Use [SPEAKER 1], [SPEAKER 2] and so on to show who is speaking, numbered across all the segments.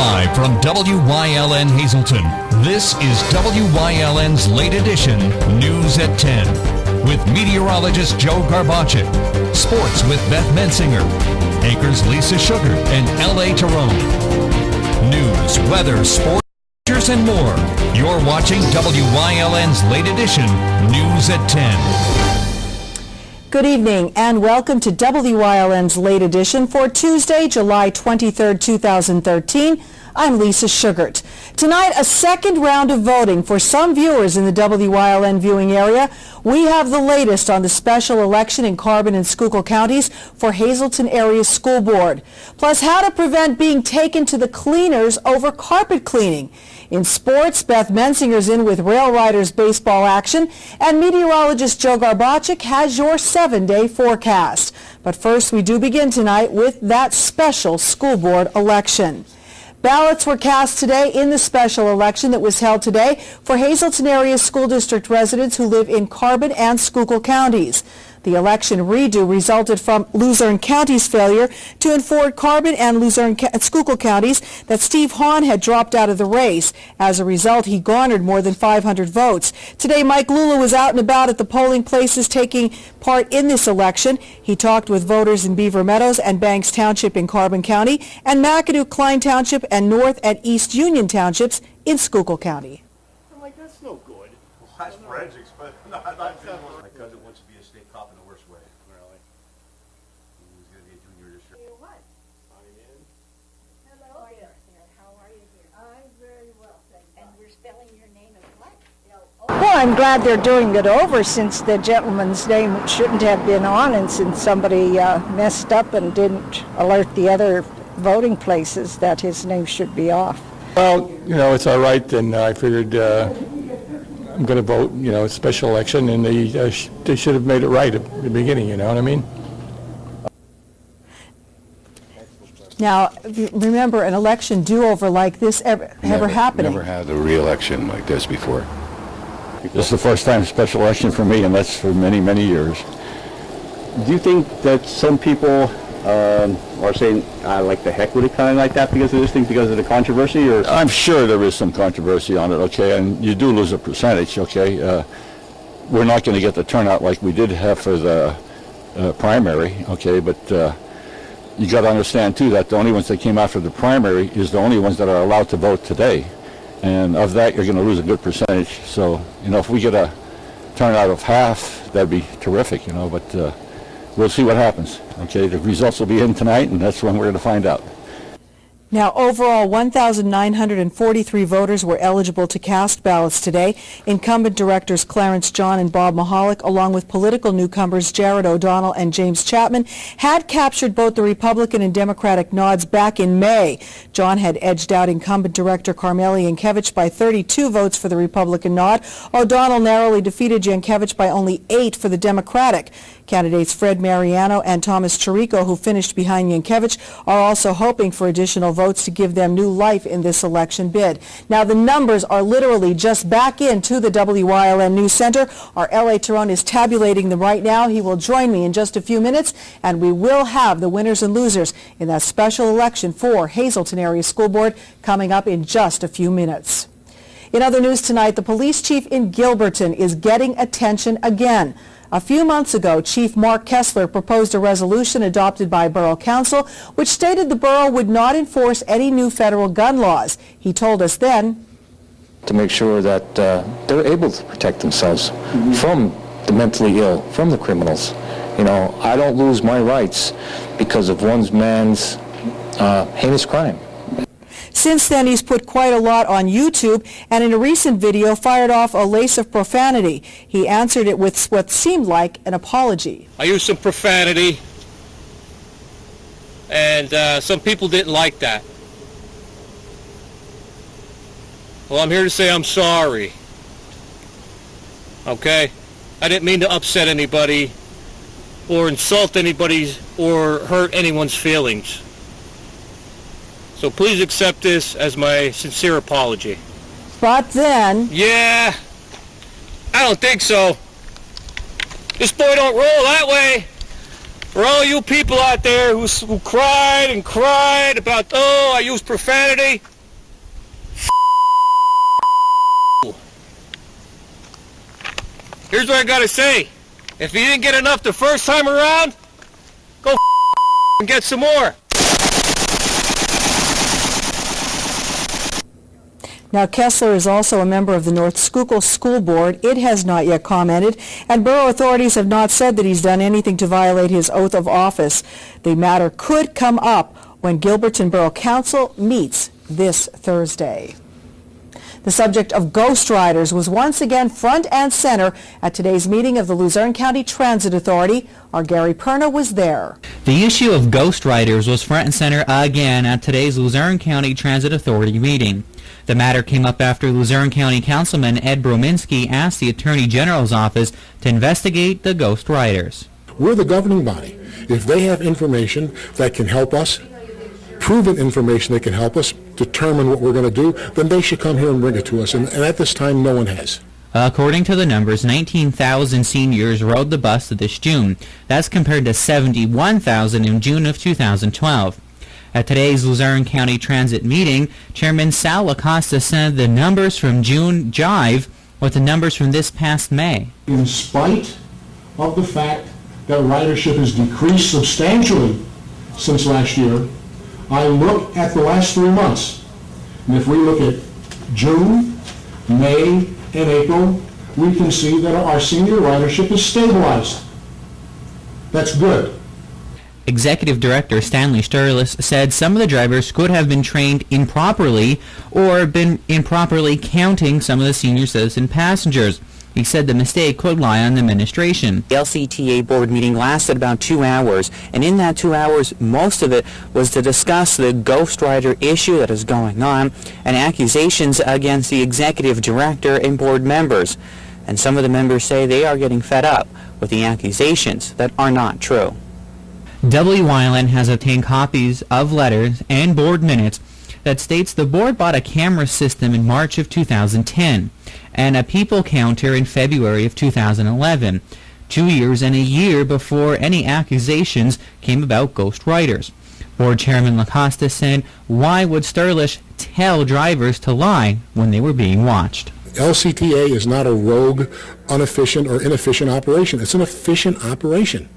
[SPEAKER 1] Live from WYLN Hazleton, this is WYLN's late edition News at 10 with meteorologist Joe Garbacek, sports with Beth Mensinger, anchors Lisa Sugar and L.A. Tyrone. News, weather, sports, and more. You're watching WYLN's late edition News at 10.
[SPEAKER 2] Good evening and welcome to WYLN's late edition for Tuesday, July 23rd, 2013. I'm Lisa Sugart. Tonight, a second round of voting for some viewers in the WYLN viewing area. We have the latest on the special election in Carbon and Schuylkill counties for Hazleton Area School Board. Plus, how to prevent being taken to the cleaners over carpet cleaning. In sports, Beth Mensinger's in with Rail Riders baseball action, and meteorologist Joe Garbacek has your 7-day forecast. But first, we do begin tonight with that special school board election. Ballots were cast today in the special election that was held today for Hazleton Area School District residents who live in Carbon and Schuylkill counties. The election redo resulted from Luzerne County's failure to inform Carbon and Schuylkill counties that Steve Hahn had dropped out of the race. As a result, he garnered more than 500 votes. Today, Mike Lula was out and about at the polling places taking part in this election. He talked with voters in Beaver Meadows and Banks Township in Carbon County and McAdoo, Klein Township and North and East Union Townships in Schuylkill County.
[SPEAKER 3] I'm like, that's no good.
[SPEAKER 4] Well, that's forensics, but not my cousin wants to be a state cop in the worst way.
[SPEAKER 3] Really?
[SPEAKER 4] He's going to be a junior this year.
[SPEAKER 5] You what?
[SPEAKER 3] I'm in.
[SPEAKER 5] Hello there. How are you here? I'm very well, thank you. And we're spelling your name as what?
[SPEAKER 6] Well, I'm glad they're doing it over since the gentleman's name shouldn't have been on and since somebody messed up and didn't alert the other voting places that his name should be off.
[SPEAKER 7] Well, you know, it's all right, and I figured I'm going to vote, you know, it's a special election, and they should have made it right at the beginning, you know what I mean?
[SPEAKER 2] Now, if you remember, an election do-over like this ever happening.
[SPEAKER 8] Never had a re-election like this before. This is the first time special election for me, and that's for many, many years.
[SPEAKER 9] Do you think that some people are saying, like the heck with it, kind of like that because of this thing, because of the controversy? Or
[SPEAKER 8] I'm sure there is some controversy on it, okay, and you do lose a percentage, okay. We're not going to get the turnout like we did have for the primary, okay, but you got to understand, too, that the only ones that came after the primary is the only ones that are allowed to vote today. And of that, you're going to lose a good percentage. So, you know, if we get a turnout of half, that'd be terrific, you know, but we'll see what happens. Okay, the results will be in tonight, and that's when we're going to find out.
[SPEAKER 2] Now, overall, 1,943 voters were eligible to cast ballots today. Incumbent directors Clarence John and Bob Mahalik, along with political newcomers Jared O'Donnell and James Chapman, had captured both the Republican and Democratic nods back in May. John had edged out incumbent director Carmeli Yankiewicz by 32 votes for the Republican nod. O'Donnell narrowly defeated Yankiewicz by only 8 for the Democratic. Candidates Fred Mariano and Thomas Chirico, who finished behind Yankiewicz, are also hoping for additional votes to give them new life in this election bid. Now, the numbers are literally just back into the WYLN News Center. Our L.A. Tyrone is tabulating them right now. He will join me in just a few minutes, and we will have the winners and losers in that special election for Hazleton Area School Board coming up in just a few minutes. In other news tonight, the police chief in Gilberton is getting attention again. A few months ago, Chief Mark Kessler proposed a resolution adopted by Borough Council which stated the borough would not enforce any new federal gun laws. He told us then,
[SPEAKER 10] to make sure that they're able to protect themselves from the mentally ill, from the criminals. You know, I don't lose my rights because of one man's heinous crime.
[SPEAKER 2] Since then, he's put quite a lot on YouTube, and in a recent video fired off a lace of profanity. He answered it with what seemed like an apology.
[SPEAKER 11] I used some profanity, and some people didn't like that. Well, I'm here to say I'm sorry. Okay? I didn't mean to upset anybody or insult anybody or hurt anyone's feelings. So please accept this as my sincere apology.
[SPEAKER 2] But then...
[SPEAKER 11] Yeah, I don't think so. This boy don't roll that way. For all you people out there who cried and cried about, oh, I used profanity, Here's what I gotta say. If you didn't get enough the first time around, go and get some more.
[SPEAKER 2] Now, Kessler is also a member of the North Schuylkill School Board. It has not yet commented, and borough authorities have not said that he's done anything to violate his oath of office. The matter could come up when Gilberton Borough Council meets this Thursday. The subject of ghost riders was once again front and center at today's meeting of the Luzerne County Transit Authority. Our Gary Perna was there.
[SPEAKER 12] The issue of ghost riders was front and center again at today's Luzerne County Transit Authority meeting. The matter came up after Luzerne County Councilman Ed Brominski asked the Attorney General's office to investigate the ghost riders.
[SPEAKER 13] We're the governing body. If they have information that can help us, proven information that can help us determine what we're going to do, then they should come here and bring it to us. And at this time, no one has.
[SPEAKER 12] According to the numbers, 19,000 seniors rode the bus this June. That's compared to 71,000 in June of 2012. At today's Luzerne County Transit meeting, Chairman Sal Acosta said the numbers from June jive with the numbers from this past May.
[SPEAKER 13] In spite of the fact that ridership has decreased substantially since last year, I look at the last 3 months, and if we look at June, May, and April, we can see that our senior ridership is stabilized. That's good.
[SPEAKER 12] Executive Director Stanley Sturlis said some of the drivers could have been trained improperly or been improperly counting some of the senior citizen passengers. He said the mistake could lie on the administration.
[SPEAKER 14] The LCTA board meeting lasted about 2 hours, and in that 2 hours, most of it was to discuss the ghost rider issue that is going on and accusations against the executive director and board members. And some of the members say they are getting fed up with the accusations that are not true.
[SPEAKER 12] WYLN has obtained copies of letters and board minutes that states the board bought a camera system in March of 2010 and a people counter in February of 2011, 2 years and a year before any accusations came about ghost riders. Board Chairman Lacosta said, why would Sturlish tell drivers to lie when they were being watched?
[SPEAKER 13] LCTA is not a rogue, inefficient, or inefficient operation. It's an efficient operation.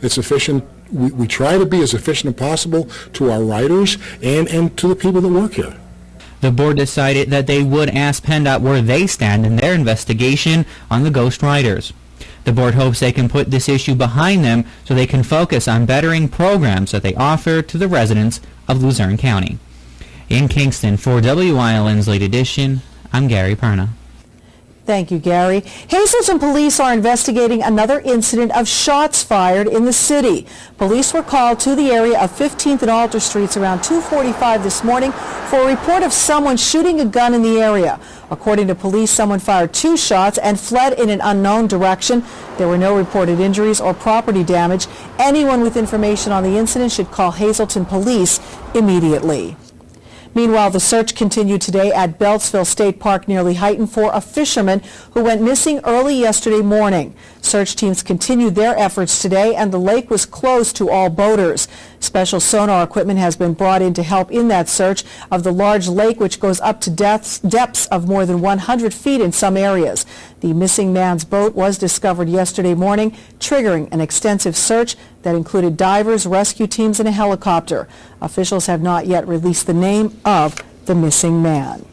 [SPEAKER 13] It's efficient. We try to be as efficient as possible to our riders and to the people that work here.
[SPEAKER 12] The board decided that they would ask PennDOT where they stand in their investigation on the ghost riders. The board hopes they can put this issue behind them so they can focus on bettering programs that they offer to the residents of Luzerne County. In Kingston, for WYLN's Late Edition, I'm Gary Perna.
[SPEAKER 2] Thank you, Gary. Hazleton police are investigating another incident of shots fired in the city. Police were called to the area of 15th and Alter Streets around 2:45 this morning for a report of someone shooting a gun in the area. According to police, someone fired 2 shots and fled in an unknown direction. There were no reported injuries or property damage. Anyone with information on the incident should call Hazleton Police immediately. Meanwhile, the search continued today at Beltsville State Park near Lehighton for a fisherman who went missing early yesterday morning. Search teams continued their efforts today, and the lake was closed to all boaters. Special sonar equipment has been brought in to help in that search of the large lake, which goes up to depths of more than 100 feet in some areas. The missing man's boat was discovered yesterday morning, triggering an extensive search that included divers, rescue teams, and a helicopter. Officials have not yet released the name of the missing man.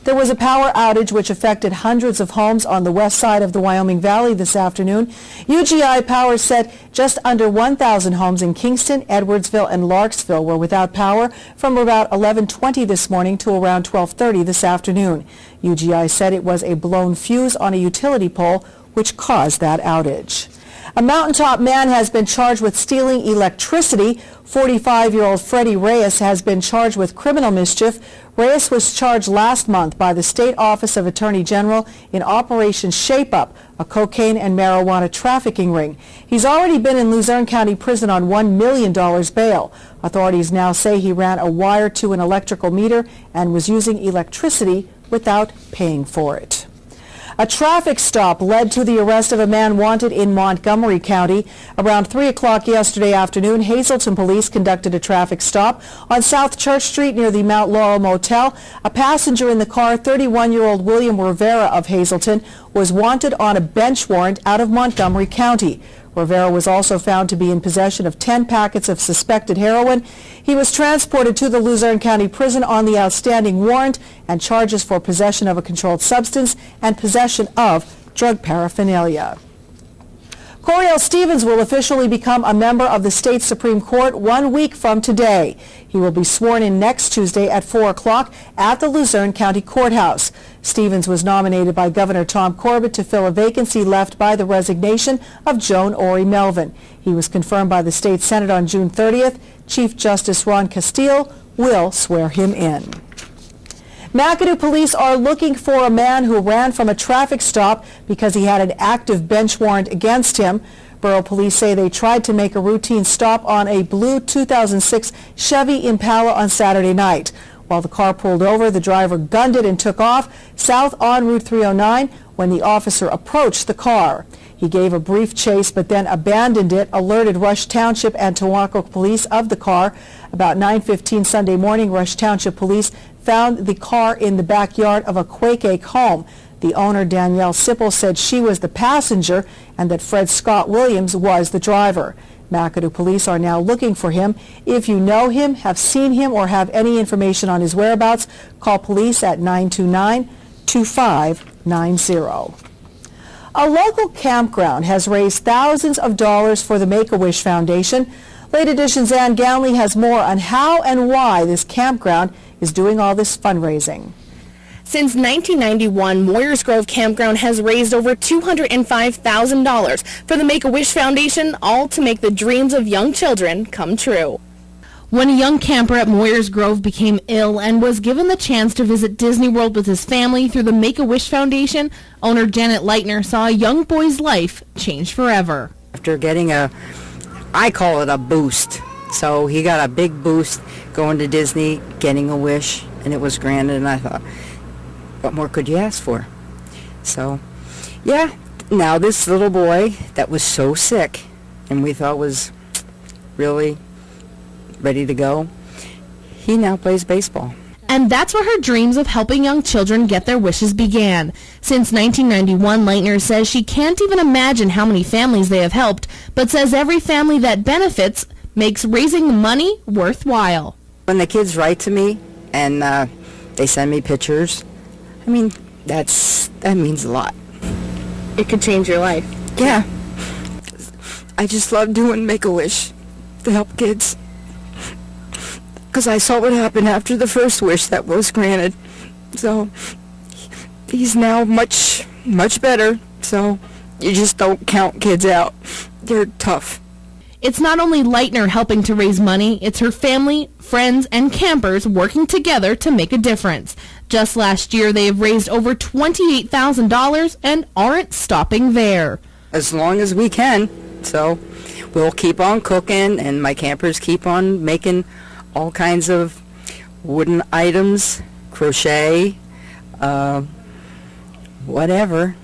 [SPEAKER 2] There was a power outage which affected hundreds of homes on the west side of the Wyoming Valley this afternoon. UGI Power said just under 1,000 homes in Kingston, Edwardsville, and Larksville were without power from about 11:20 this morning to around 12:30 this afternoon. UGI said it was a blown fuse on a utility pole which caused that outage. A mountaintop man has been charged with stealing electricity. 45-year-old Freddie Reyes has been charged with criminal mischief. Reyes was charged last month by the State Office of Attorney General in Operation Shape Up, a cocaine and marijuana trafficking ring. He's already been in Luzerne County Prison on $1 million bail. Authorities now say he ran a wire to an electrical meter and was using electricity without paying for it. A traffic stop led to the arrest of a man wanted in Montgomery County. Around 3 o'clock yesterday afternoon, Hazleton police conducted a traffic stop on South Church Street near the Mount Laurel Motel. A passenger in the car, 31-year-old William Rivera of Hazleton, was wanted on a bench warrant out of Montgomery County. Rivera was also found to be in possession of 10 packets of suspected heroin. He was transported to the Luzerne County Prison on the outstanding warrant and charges for possession of a controlled substance and possession of drug paraphernalia. Coriel Stevens will officially become a member of the state Supreme Court 1 week from today. He will be sworn in next Tuesday at 4 o'clock at the Luzerne County Courthouse. Stevens was nominated by Governor Tom Corbett to fill a vacancy left by the resignation of Joan Ori Melvin. He was confirmed by the state Senate on June 30th. Chief Justice Ron Castile will swear him in. McAdoo police are looking for a man who ran from a traffic stop because he had an active bench warrant against him. Borough police say they tried to make a routine stop on a blue 2006 Chevy Impala on Saturday night. While the car pulled over, the driver gunned it and took off south on Route 309 when the officer approached the car. He gave a brief chase but then abandoned it, alerted Rush Township and Towaco police of the car. About 9:15 Sunday morning, Rush Township police found the car in the backyard of a Quake's home. The owner, Danielle Sipple, said she was the passenger and that Fred Scott Williams was the driver. McAdoo police are now looking for him. If you know him, have seen him, or have any information on his whereabouts, call police at 929-2590. A local campground has raised thousands of dollars for the Make-A-Wish Foundation. Late Edition's Ann Gownley has more on how and why this campground is doing all this fundraising.
[SPEAKER 15] Since 1991, Moyers Grove Campground has raised over $205,000 for the Make-A-Wish Foundation, all to make the dreams of young children come true. When a young camper at Moyers Grove became ill and was given the chance to visit Disney World with his family through the Make-A-Wish Foundation, owner Janet Leitner saw a young boy's life change forever.
[SPEAKER 16] After getting I call it a boost. So he got a big boost going to Disney, getting a wish, and it was granted, and I thought, what more could you ask for? So, yeah, now this little boy that was so sick and we thought was really ready to go, he now plays baseball.
[SPEAKER 15] And that's where her dreams of helping young children get their wishes began. Since 1991, Leitner says she can't even imagine how many families they have helped, but says every family that benefits makes raising money worthwhile.
[SPEAKER 16] When the kids write to me and they send me pictures, I mean, that means a lot.
[SPEAKER 15] It could change your life.
[SPEAKER 16] Yeah. I just love doing Make-A-Wish to help kids. Because I saw what happened after the first wish that was granted. So he's now much, much better. So you just don't count kids out. They're tough.
[SPEAKER 15] It's not only Leitner helping to raise money, it's her family, friends, and campers working together to make a difference. Just last year, they have raised over $28,000 and aren't stopping there.
[SPEAKER 16] As long as we can. So we'll keep on cooking, and my campers keep on making all kinds of wooden items, crochet, whatever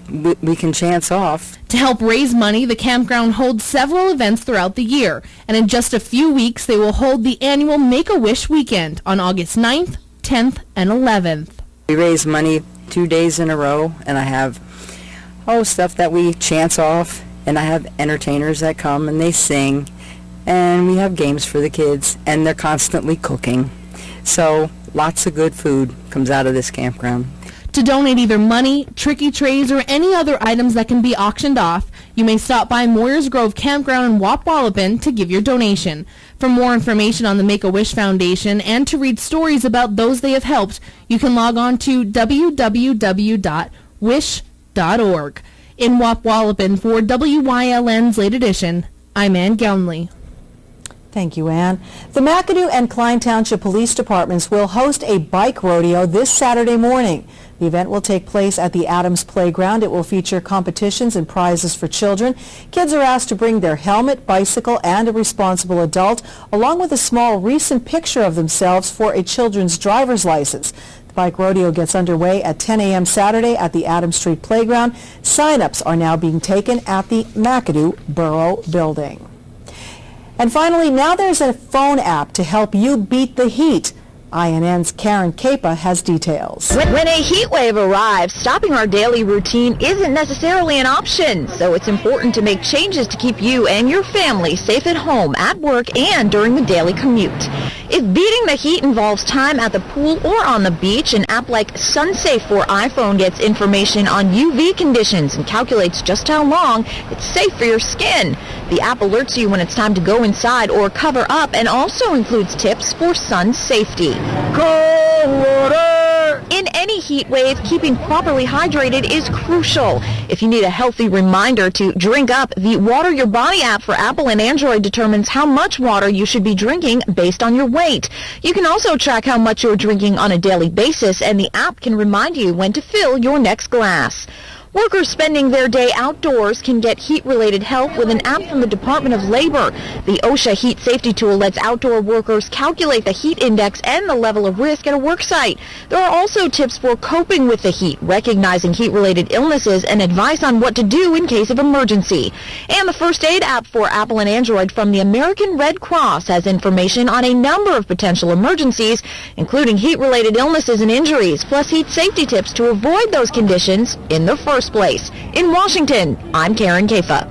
[SPEAKER 16] we can chance off.
[SPEAKER 15] To help raise money, the campground holds several events throughout the year, and in just a few weeks they will hold the annual Make-A-Wish Weekend on August 9th, 10th, and 11th.
[SPEAKER 16] We raise money 2 days in a row, and I have stuff that we chance off, and I have entertainers that come and they sing, and we have games for the kids, and they're constantly cooking. So lots of good food comes out of this campground.
[SPEAKER 15] To donate either money, tricky trays, or any other items that can be auctioned off, you may stop by Moyers Grove Campground in Wapwallopin to give your donation. For more information on the Make-A-Wish Foundation and to read stories about those they have helped, you can log on to www.wish.org. In Wapwallopin for WYLN's Late Edition, I'm Ann Gownley.
[SPEAKER 2] Thank you, Ann. The McAdoo and Klein Township Police Departments will host a bike rodeo this Saturday morning. The event will take place at the Adams Playground. It will feature competitions and prizes for children. Kids are asked to bring their helmet, bicycle, and a responsible adult, along with a small recent picture of themselves for a children's driver's license. The bike rodeo gets underway at 10 a.m. Saturday at the Adams Street Playground. Sign-ups are now being taken at the McAdoo Borough Building. And finally, now there's a phone app to help you beat the heat. INN's Karen Capa has details.
[SPEAKER 17] When a heat wave arrives, stopping our daily routine isn't necessarily an option, so it's important to make changes to keep you and your family safe at home, at work, and during the daily commute. If beating the heat involves time at the pool or on the beach, an app like SunSafe for iPhone gets information on UV conditions and calculates just how long it's safe for your skin. The app alerts you when it's time to go inside or cover up and also includes tips for sun safety. Cold water! In any heat wave, keeping properly hydrated is crucial. If you need a healthy reminder to drink up, the Water Your Body app for Apple and Android determines how much water you should be drinking based on your weight. You can also track how much you're drinking on a daily basis, and the app can remind you when to fill your next glass. Workers spending their day outdoors can get heat-related help with an app from the Department of Labor. The OSHA Heat Safety Tool lets outdoor workers calculate the heat index and the level of risk at a work site. There are also tips for coping with the heat, recognizing heat-related illnesses, and advice on what to do in case of emergency. And the First Aid app for Apple and Android from the American Red Cross has information on a number of potential emergencies, including heat-related illnesses and injuries, plus heat safety tips to avoid those conditions in the first place. In Washington, I'm Karen Capa.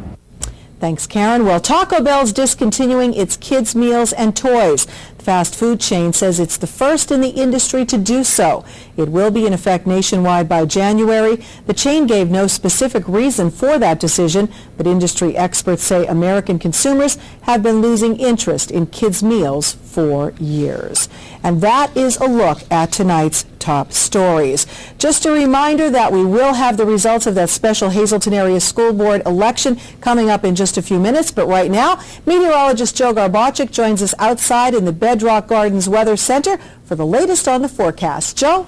[SPEAKER 2] Thanks, Karen. Well, Taco Bell's discontinuing its kids' meals and toys. The fast food chain says it's the first in the industry to do so. It will be in effect nationwide by January. The chain gave no specific reason for that decision, but industry experts say American consumers have been losing interest in kids' meals for years. And that is a look at tonight's top stories. Just a reminder that we will have the results of that special Hazleton Area School Board election coming up in just a few minutes, but right now, meteorologist Joe Garbochik joins us outside in the Bedrock Gardens Weather Center for the latest on the forecast. Joe?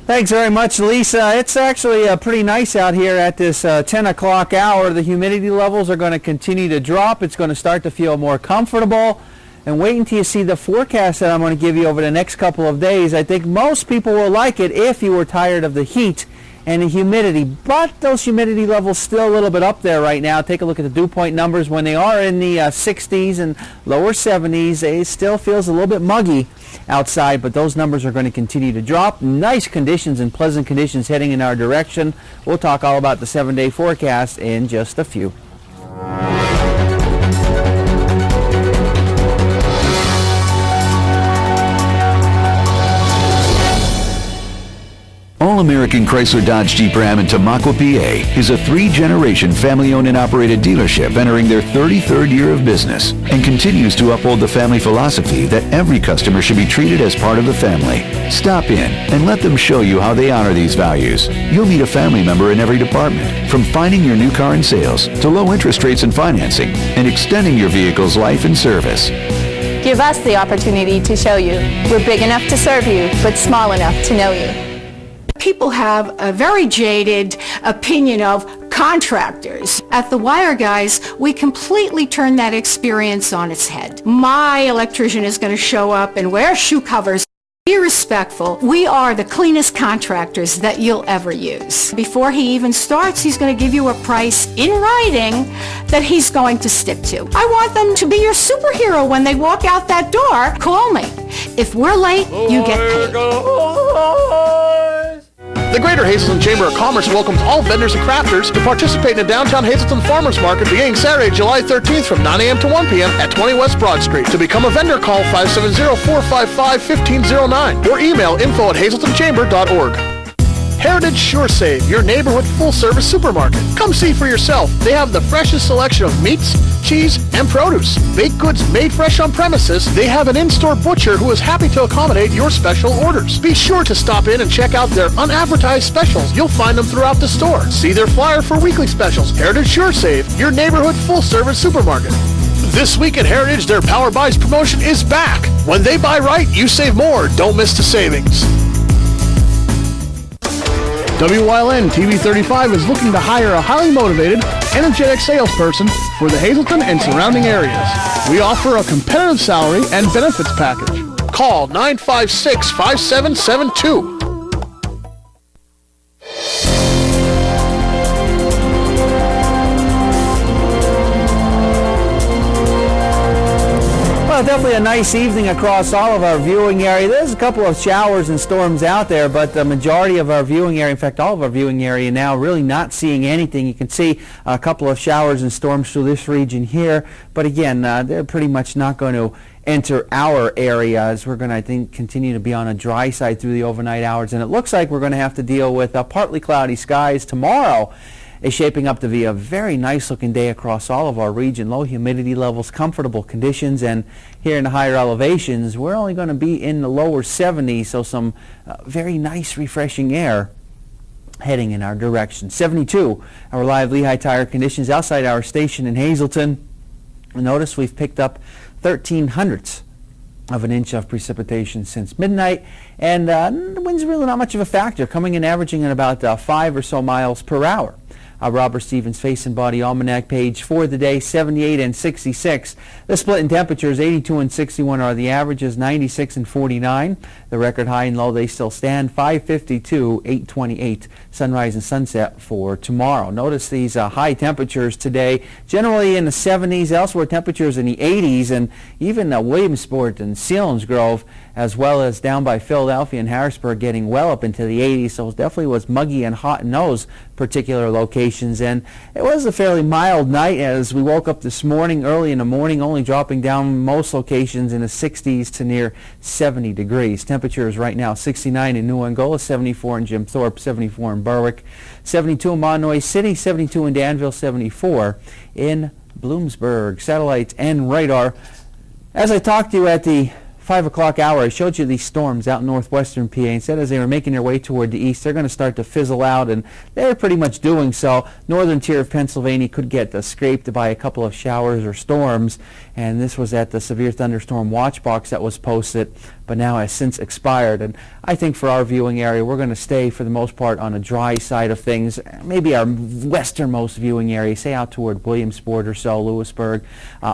[SPEAKER 18] Thanks very much, Lisa. It's actually pretty nice out here at this 10 o'clock hour. The humidity levels are going to continue to drop. It's going to start to feel more comfortable. And wait until you see the forecast that I'm going to give you over the next couple of days. I think most people will like it if you were tired of the heat and the humidity. But those humidity levels still a little bit up there right now. Take a look at the dew point numbers. When they are in the 60s and lower 70s, it still feels a little bit muggy outside, but those numbers are going to continue to drop. Nice conditions and pleasant conditions heading in our direction. We'll talk all about the 7-day forecast in just a few.
[SPEAKER 19] All-American Chrysler Dodge Jeep Ram in Tamaqua, PA is a 3-generation family-owned and operated dealership entering their 33rd year of business and continues to uphold the family philosophy that every customer should be treated as part of the family. Stop in and let them show you how they honor these values. You'll meet a family member in every department, from finding your new car in sales to low interest rates and financing and extending your vehicle's life and service.
[SPEAKER 20] Give us the opportunity to show you. We're big enough to serve you, but small enough to know you.
[SPEAKER 21] People have a very jaded opinion of contractors. At the Wire Guys, we completely turn that experience on its head. My electrician is going to show up and wear shoe covers. Be respectful. We are the cleanest contractors that you'll ever use. Before he even starts, he's going to give you a price in writing that he's going to stick to. I want them to be your superhero when they walk out that door. Call me. If we're late, you get paid.
[SPEAKER 22] The Greater Hazleton Chamber of Commerce welcomes all vendors and crafters to participate in the Downtown Hazleton Farmers Market beginning Saturday, July 13th from 9 a.m. to 1 p.m. at 20 West Broad Street. To become a vendor, call 570-455-1509 or email info@hazletonchamber.org. Heritage Sure Save, your neighborhood full-service supermarket. Come see for yourself. They have the freshest selection of meats, cheese, and produce. Baked goods made fresh on premises. They have an in-store butcher who is happy to accommodate your special orders. Be sure to stop in and check out their unadvertised specials. You'll find them throughout the store. See their flyer for weekly specials. Heritage Sure Save, your neighborhood full-service supermarket. This week at Heritage, their Power Buys promotion is back. When they buy right, you save more. Don't miss the savings. WYLN TV 35 is looking to hire a highly motivated, energetic salesperson for the Hazleton and surrounding areas. We offer a competitive salary and benefits package. Call 956-5772
[SPEAKER 18] Well, definitely a nice evening across all of our viewing area. There's a couple of showers and storms out there, but the majority of our viewing area, in fact, all of our viewing area now, really not seeing anything. You can see a couple of showers and storms through this region here, but again, they're pretty much not going to enter our area, as we're going to, I think, continue to be on a dry side through the overnight hours, and it looks like we're going to have to deal with partly cloudy skies tomorrow. Is shaping up to be a very nice looking day across all of our region. Low humidity levels, comfortable conditions, and here in the higher elevations we're only going to be in the lower 70s, so some very nice refreshing air heading in our direction. 72 our live Lehigh tire conditions outside our station in Hazleton. Notice we've picked up 0.13 of an inch of precipitation since midnight, and the wind's really not much of a factor, coming in averaging at about 5 or so miles per hour. Robert Stevens Face and Body Almanac page for the day, 78 and 66. The split in temperatures, 82 and 61 are the averages, 96 and 49. The record high and low, they still stand, 552, 828. Sunrise and sunset for tomorrow. Notice these high temperatures today, generally in the 70s, elsewhere temperatures in the 80s, and even Williamsport and Selinsgrove, as well as down by Philadelphia and Harrisburg, getting well up into the 80s, so it definitely was muggy and hot in those particular locations. And it was a fairly mild night as we woke up this morning, early in the morning, only dropping down most locations in the 60s to near 70 degrees. Temperatures right now 69 in New Angola, 74 in Jim Thorpe, 74 in Berwick, 72 in Monomoy City, 72 in Danville, 74 in Bloomsburg. Satellites and radar. As I talked to you at the 5 o'clock hour, I showed you these storms out in northwestern PA, and said as they were making their way toward the east, they're going to start to fizzle out, and they're pretty much doing so. Northern tier of Pennsylvania could get scraped by a couple of showers or storms, and this was at the severe thunderstorm watch box that was posted, but now has since expired. And I think for our viewing area, we're going to stay for the most part on a dry side of things. Maybe our westernmost viewing area, say out toward Williamsport or so, Lewisburg,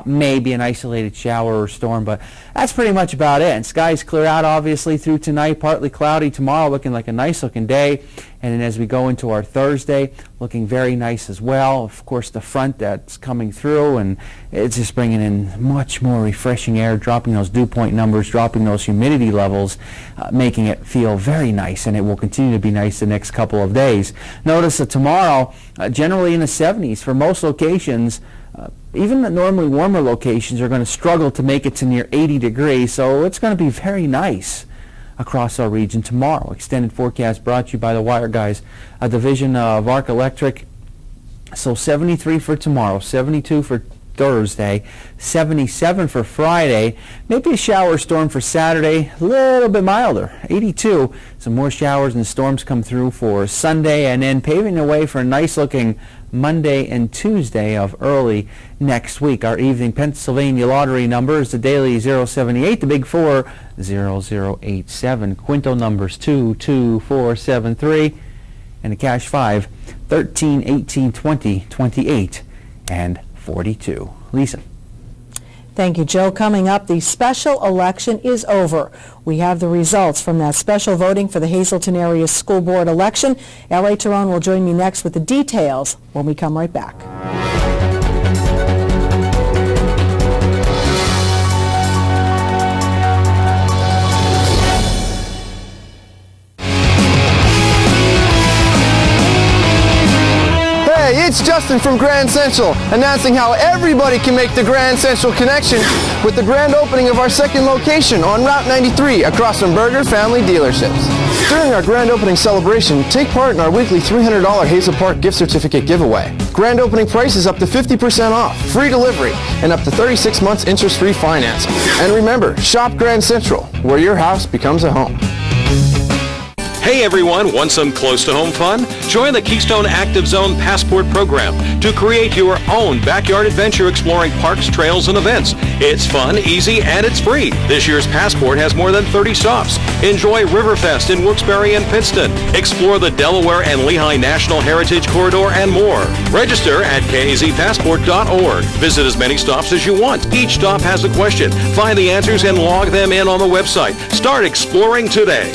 [SPEAKER 18] maybe an isolated shower or storm, but that's pretty much about it. And skies clear out obviously through tonight, partly cloudy tomorrow, looking like a nice looking day. And then as we go into our Thursday, looking very nice as well. Of course, the front that's coming through, and it's just bringing in much more refreshing air, dropping those dew point numbers, dropping those humidity levels, making it feel very nice, and it will continue to be nice the next couple of days. Notice that tomorrow, generally in the 70s for most locations. Even the normally warmer locations are going to struggle to make it to near 80 degrees, so it's going to be very nice across our region tomorrow. Extended forecast brought to you by the Wire Guys, a division of Arc Electric. So 73 for tomorrow, 72 for Thursday, 77 for Friday, maybe a shower storm for Saturday, a little bit milder, 82. Some more showers and storms come through for Sunday, and then paving the way for a nice looking Monday and Tuesday of early next week. Our evening Pennsylvania lottery numbers, the daily 078, the big 4 0087, quinto numbers 22473, and the cash 5 13, 18, 20, 28, and 42. Lisa.
[SPEAKER 2] Thank you, Joe. Coming up, the special election is over. We have the results from that special voting for the Hazleton Area School Board election. L.A. Tyrone will join me next with the details when we come right back.
[SPEAKER 1] Hey, it's Justin from Grand Central, announcing how everybody can make the Grand Central connection with the grand opening of our second location on Route 93 across from Berger Family Dealerships. During our grand opening celebration, take part in our weekly $300 Hazel Park gift certificate giveaway. Grand opening price is up to 50% off, free delivery, and up to 36 months interest-free financing. And remember, shop Grand Central, where your house becomes a home.
[SPEAKER 4] Hey everyone, want some close-to-home fun? Join the Keystone Active Zone Passport program to create your own backyard adventure exploring parks, trails, and events. It's fun, easy, and it's free. This year's Passport has more than 30 stops. Enjoy Riverfest in Wilkes-Barre and Pittston. Explore the Delaware and Lehigh National Heritage Corridor and more. Register at kazpassport.org. Visit as many stops as you want. Each stop has a question. Find the answers and log them in on the website. Start exploring today.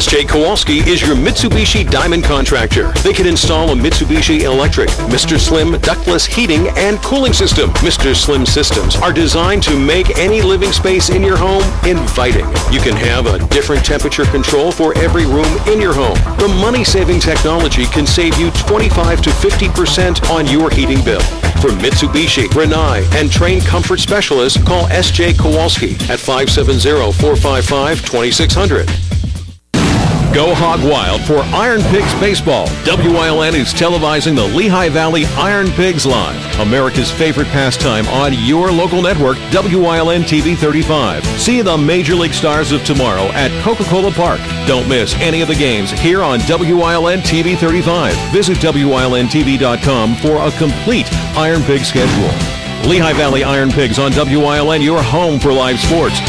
[SPEAKER 4] S.J. Kowalski is your Mitsubishi Diamond contractor. They can install a Mitsubishi electric, Mr. Slim ductless heating and cooling system. Mr. Slim systems are designed to make any living space in your home inviting. You can have a different temperature control for every room in your home. The money-saving technology can save you 25 to 50% on your heating bill. For Mitsubishi, Rinnai, and trained comfort specialists, call S.J. Kowalski at 570-455-2600. Go hog wild for Iron Pigs Baseball. WILN is televising the Lehigh Valley Iron Pigs Live, America's favorite pastime on your local network, WILN TV 35. See the Major League Stars of tomorrow at Coca-Cola Park. Don't miss any of the games here on WILN TV 35. Visit WILNTV.com for a complete Iron Pig schedule. Lehigh Valley Iron Pigs on WILN, your home for live sports.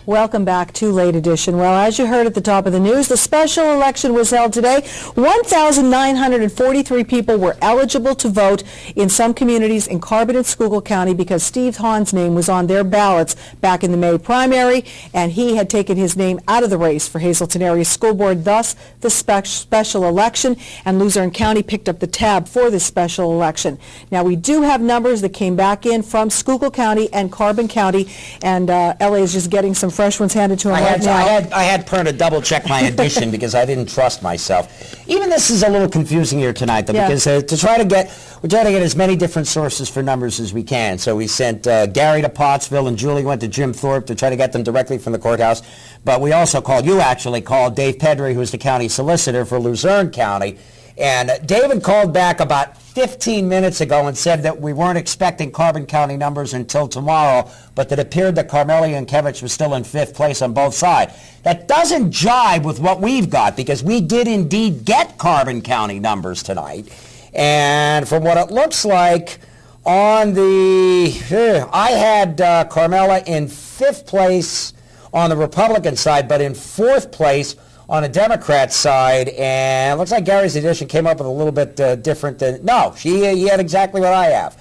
[SPEAKER 2] Welcome back to Late Edition. Well, as you heard at the top of the news, the special election was held today. 1,943 people were eligible to vote in some communities in Carbon and Schuylkill County because Steve Hahn's name was on their ballots back in the May primary, and he had taken his name out of the race for Hazleton Area School Board. Thus, the special election, and Luzerne County picked up the tab for this special election. Now, we do have numbers that came back in from Schuylkill County and Carbon County, and LA is just getting some fresh ones handed to him right now.
[SPEAKER 3] I had Perna double check my addition because I didn't trust myself. Even this is a little confusing here tonight, though, because we're trying to get as many different sources for numbers as we can. So we sent Gary to Pottsville, and Julie went to Jim Thorpe to try to get them directly from the courthouse. But we also called Dave Pedri, who's the county solicitor for Luzerne County. And David called back about 15 minutes ago and said that we weren't expecting Carbon County numbers until tomorrow, but that it appeared that Carmela Yankiewicz was still in 5th place on both sides. That doesn't jibe with what we've got, because we did indeed get Carbon County numbers tonight. And from what it looks like, I had Carmela in 5th place on the Republican side, but in 4th place on a Democrat side, and it looks like Gary's edition came up with a little bit different than... No, he had exactly what I have.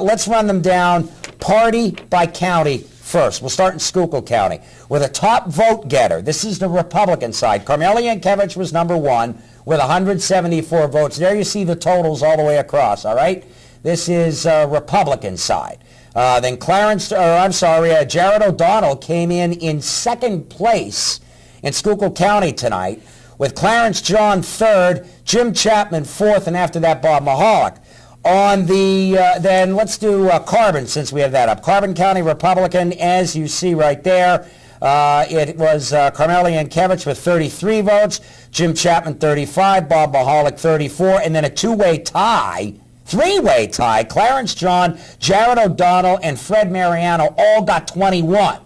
[SPEAKER 3] Let's run them down party by county first. We'll start in Schuylkill County with a top vote getter. This is the Republican side. Carmela Yankiewicz was number 1 with 174 votes. There you see the totals all the way across, all right? This is Republican side. Then Jared O'Donnell came in 2nd place in Schuylkill County tonight, with Clarence John 3rd, Jim Chapman 4th, and after that Bob Mahalik. On the then let's do Carbon, since we have that up. Carbon County Republican, as you see right there, it was Carmela Yankiewicz with 33 votes, Jim Chapman 35, Bob Mahalik 34, and then a three-way tie, Clarence John, Jared O'Donnell, and Fred Mariano all got 21.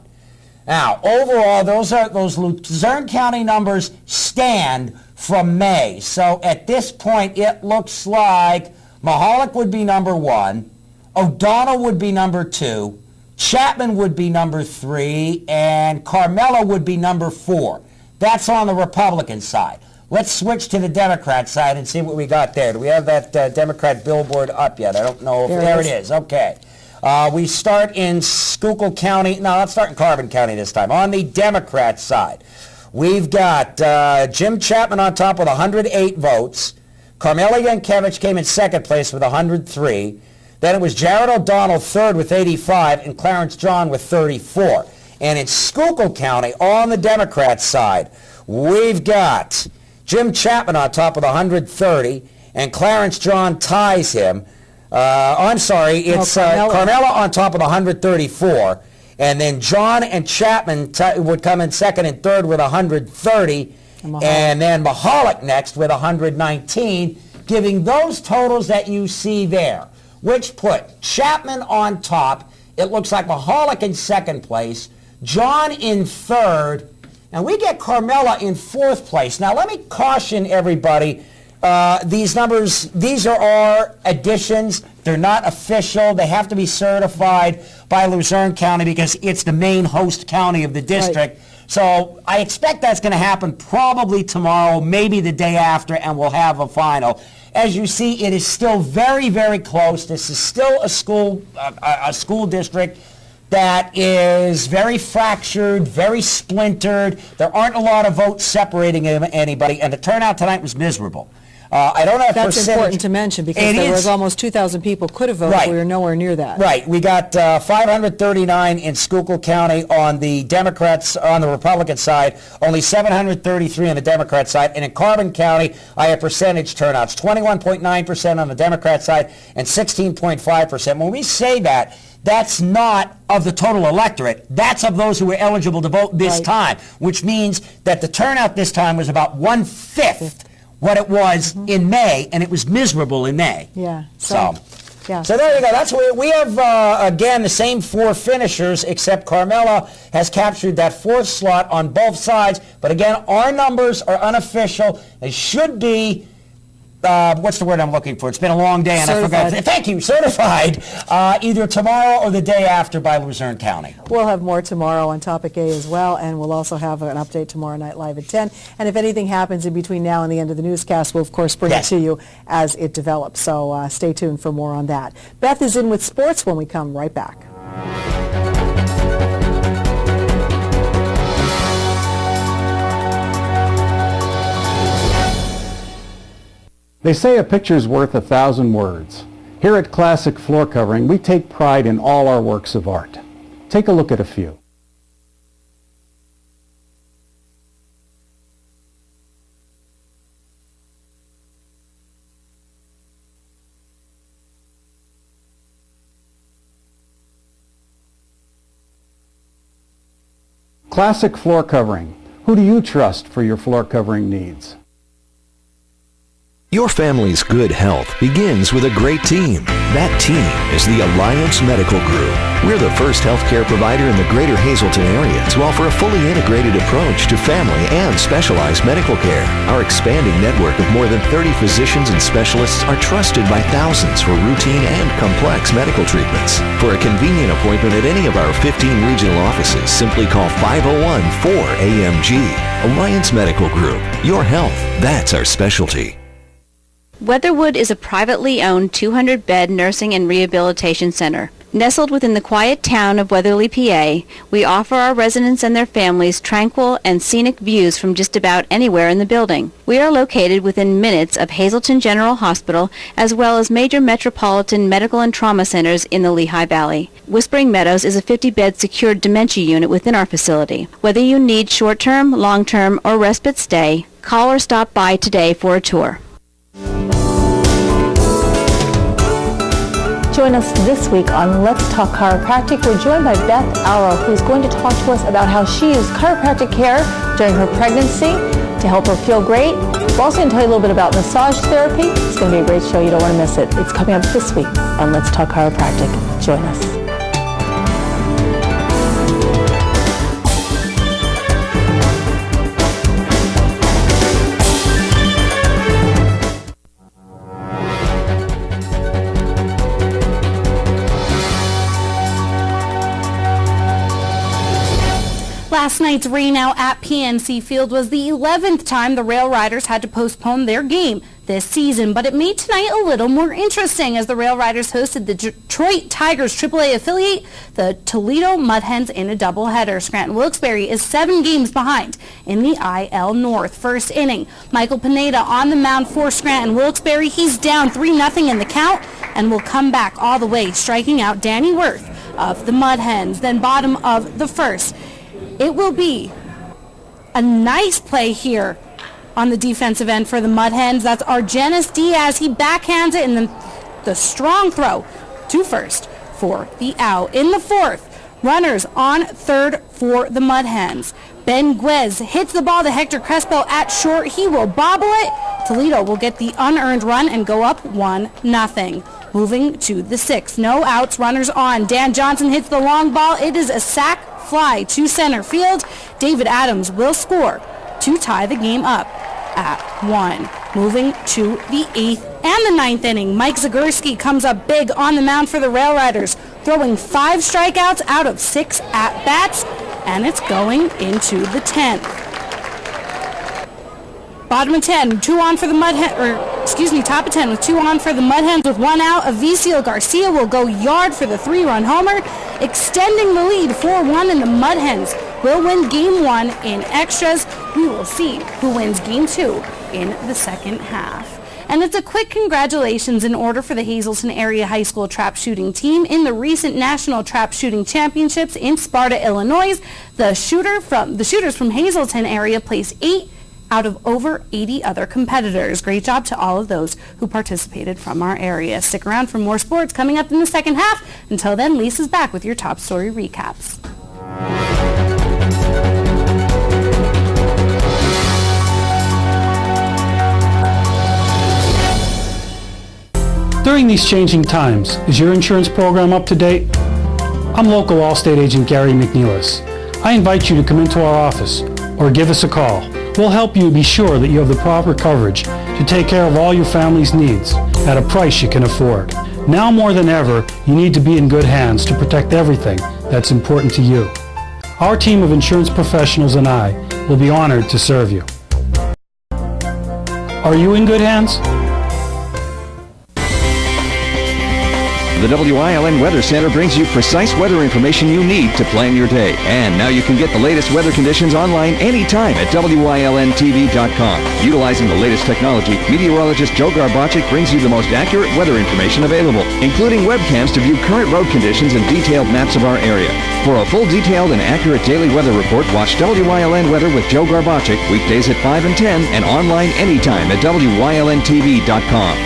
[SPEAKER 3] Now, overall, those Luzerne County numbers stand from May. So at this point, it looks like Mahalik would be number 1, O'Donnell would be number 2, Chapman would be number 3, and Carmela would be number 4. That's on the Republican side. Let's switch to the Democrat side and see what we got there. Do we have that Democrat billboard up yet? I don't know. There it is. Okay. We start in Schuylkill County. No, let's start in Carbon County this time. On the Democrat side, we've got Jim Chapman on top with 108 votes. Carmela Yankiewicz came in 2nd place with 103. Then it was Jared O'Donnell 3rd with 85 and Clarence John with 34. And in Schuylkill County, on the Democrat side, we've got Jim Chapman on top with 130, and Clarence John ties him. It's Carmela on top with 134, and then John and Chapman would come in 2nd and 3rd with 130, and then Mahalik next with 119, giving those totals that you see there, which put Chapman on top. It looks like Mahalik in 2nd place, John in 3rd, and we get Carmela in 4th place. Now, let me caution everybody. These numbers, these are our additions. They're not official. They have to be certified by Luzerne County because it's the main host county of the district. Right. So I expect that's going to happen probably tomorrow, maybe the day after, and we'll have a final. As you see, it is still very, very close. This is still a school district that is very fractured, very splintered. There aren't a lot of votes separating anybody, and the turnout tonight was miserable. I don't have
[SPEAKER 2] That's important to mention because there was almost 2,000 people could have voted.
[SPEAKER 3] Right.
[SPEAKER 2] We were nowhere near that.
[SPEAKER 3] Right. We got 539 in Schuylkill County on the Democrats, on the Republican side, only 733 on the Democrat side. And in Carbon County, I have percentage turnouts, 21.9% on the Democrat side and 16.5%. When we say that, that's not of the total electorate. That's of those who were eligible to vote this time, which means that the turnout this time was about 1/5 what it was in May, and it was miserable in May.
[SPEAKER 2] Yeah.
[SPEAKER 3] So
[SPEAKER 2] yeah.
[SPEAKER 3] there you go. That's what we have, again, the same 4 finishers, except Carmela has captured that 4th slot on both sides. But again, our numbers are unofficial. They should be, what's the word I'm looking for? It's been a long day, and
[SPEAKER 2] Certified.
[SPEAKER 3] I forgot. Thank you, certified, either tomorrow or the day after by Luzerne County.
[SPEAKER 2] We'll have more tomorrow on Topic A as well, and we'll also have an update tomorrow night live at 10. And if anything happens in between now and the end of the newscast, we'll, of course, bring it to you as it develops. So stay tuned for more on that. Beth is in with sports when we come right back.
[SPEAKER 5] They say a picture's worth 1,000 words. Here at Classic Floor Covering, we take pride in all our works of art. Take a look at a few. Classic Floor Covering. Who do you trust for your floor covering needs?
[SPEAKER 19] Your family's good health begins with a great team. That team is the Alliance Medical Group. We're the first healthcare provider in the greater Hazleton area to offer a fully integrated approach to family and specialized medical care. Our expanding network of more than 30 physicians and specialists are trusted by thousands for routine and complex medical treatments. For a convenient appointment at any of our 15 regional offices, simply call 501-4AMG. Alliance Medical Group. Your health, that's our specialty.
[SPEAKER 6] Weatherwood is a privately owned 200-bed nursing and rehabilitation center. Nestled within the quiet town of Weatherly, PA, we offer our residents and their families tranquil and scenic views from just about anywhere in the building. We are located within minutes of Hazleton General Hospital as well as major metropolitan medical and trauma centers in the Lehigh Valley. Whispering Meadows is a 50-bed secured dementia unit within our facility. Whether you need short-term, long-term, or respite stay, call or stop by today for a tour.
[SPEAKER 20] Join us this week on Let's Talk Chiropractic. We're joined by Beth Arrow, who's going to talk to us about how she used chiropractic care during her pregnancy to help her feel great. We're also going to tell you a little bit about massage therapy. It's going to be a great show. You don't want to miss it. It's coming up this week on Let's Talk Chiropractic. Join us.
[SPEAKER 23] Last night's rain out at PNC Field was the 11th time the Rail Riders had to postpone their game this season, but it made tonight a little more interesting as the Rail Riders hosted the Detroit Tigers AAA affiliate, the Toledo Mud Hens, in a doubleheader. Scranton Wilkes-Barre is 7 games behind in the IL North. First inning, Michael Pineda on the mound for Scranton Wilkes-Barre. He's down 3-0 in the count and will come back all the way, striking out Danny Worth of the Mud Hens. Then bottom of the first, it will be a nice play here on the defensive end for the Mud Hens. That's Argenis Diaz. He backhands it, and then the strong throw to first for the out. In the fourth, runners on third for the Mud Hens. Ben Guez hits the ball to Hector Crespo at short. He will bobble it. Toledo will get the unearned run and go up 1-0. Moving to the sixth, no outs, runners on. Dan Johnson hits the long ball. It is a sac fly to center field. David Adams will score to tie the game up at 1. Moving to the 8th and the 9th inning, Mike Zagurski comes up big on the mound for the Rail Riders, throwing 5 strikeouts out of 6 at-bats, and it's going into the 10th. Bottom of 10, top of 10 with 2 on for the Mud Hens with 1 out. Avicio Garcia will go yard for the 3-run homer, extending the lead 4-1, and the Mud Hens will win Game 1 in extras. We will see who wins Game 2 in the second half. And it's a quick congratulations in order for the Hazleton Area High School trap shooting team in the recent National Trap Shooting Championships in Sparta, Illinois. The shooters from Hazleton area placed 8 out of over 80 other competitors. Great job to all of those who participated from our area. Stick around for more sports coming up in the second half. Until then, Lisa's back with your top story recaps.
[SPEAKER 5] During these changing times, is your insurance program up to date? I'm local Allstate agent Gary McNeilis. I invite you to come into our office or give us a call. We'll help you be sure that you have the proper coverage to take care of all your family's needs at a price you can afford. Now more than ever, you need to be in good hands to protect everything that's important to you. Our team of insurance professionals and I will be honored to serve you. Are you in good hands?
[SPEAKER 7] The WILN Weather Center brings you precise weather information you need to plan your day. And now you can get the latest weather conditions online anytime at WILNTV.com. Utilizing the latest technology, meteorologist Joe Garbacic brings you the most accurate weather information available, including webcams to view current road conditions and detailed maps of our area. For a full detailed and accurate daily weather report, watch WILN Weather with Joe Garbacic weekdays at 5 and 10 and online anytime at WILNTV.com.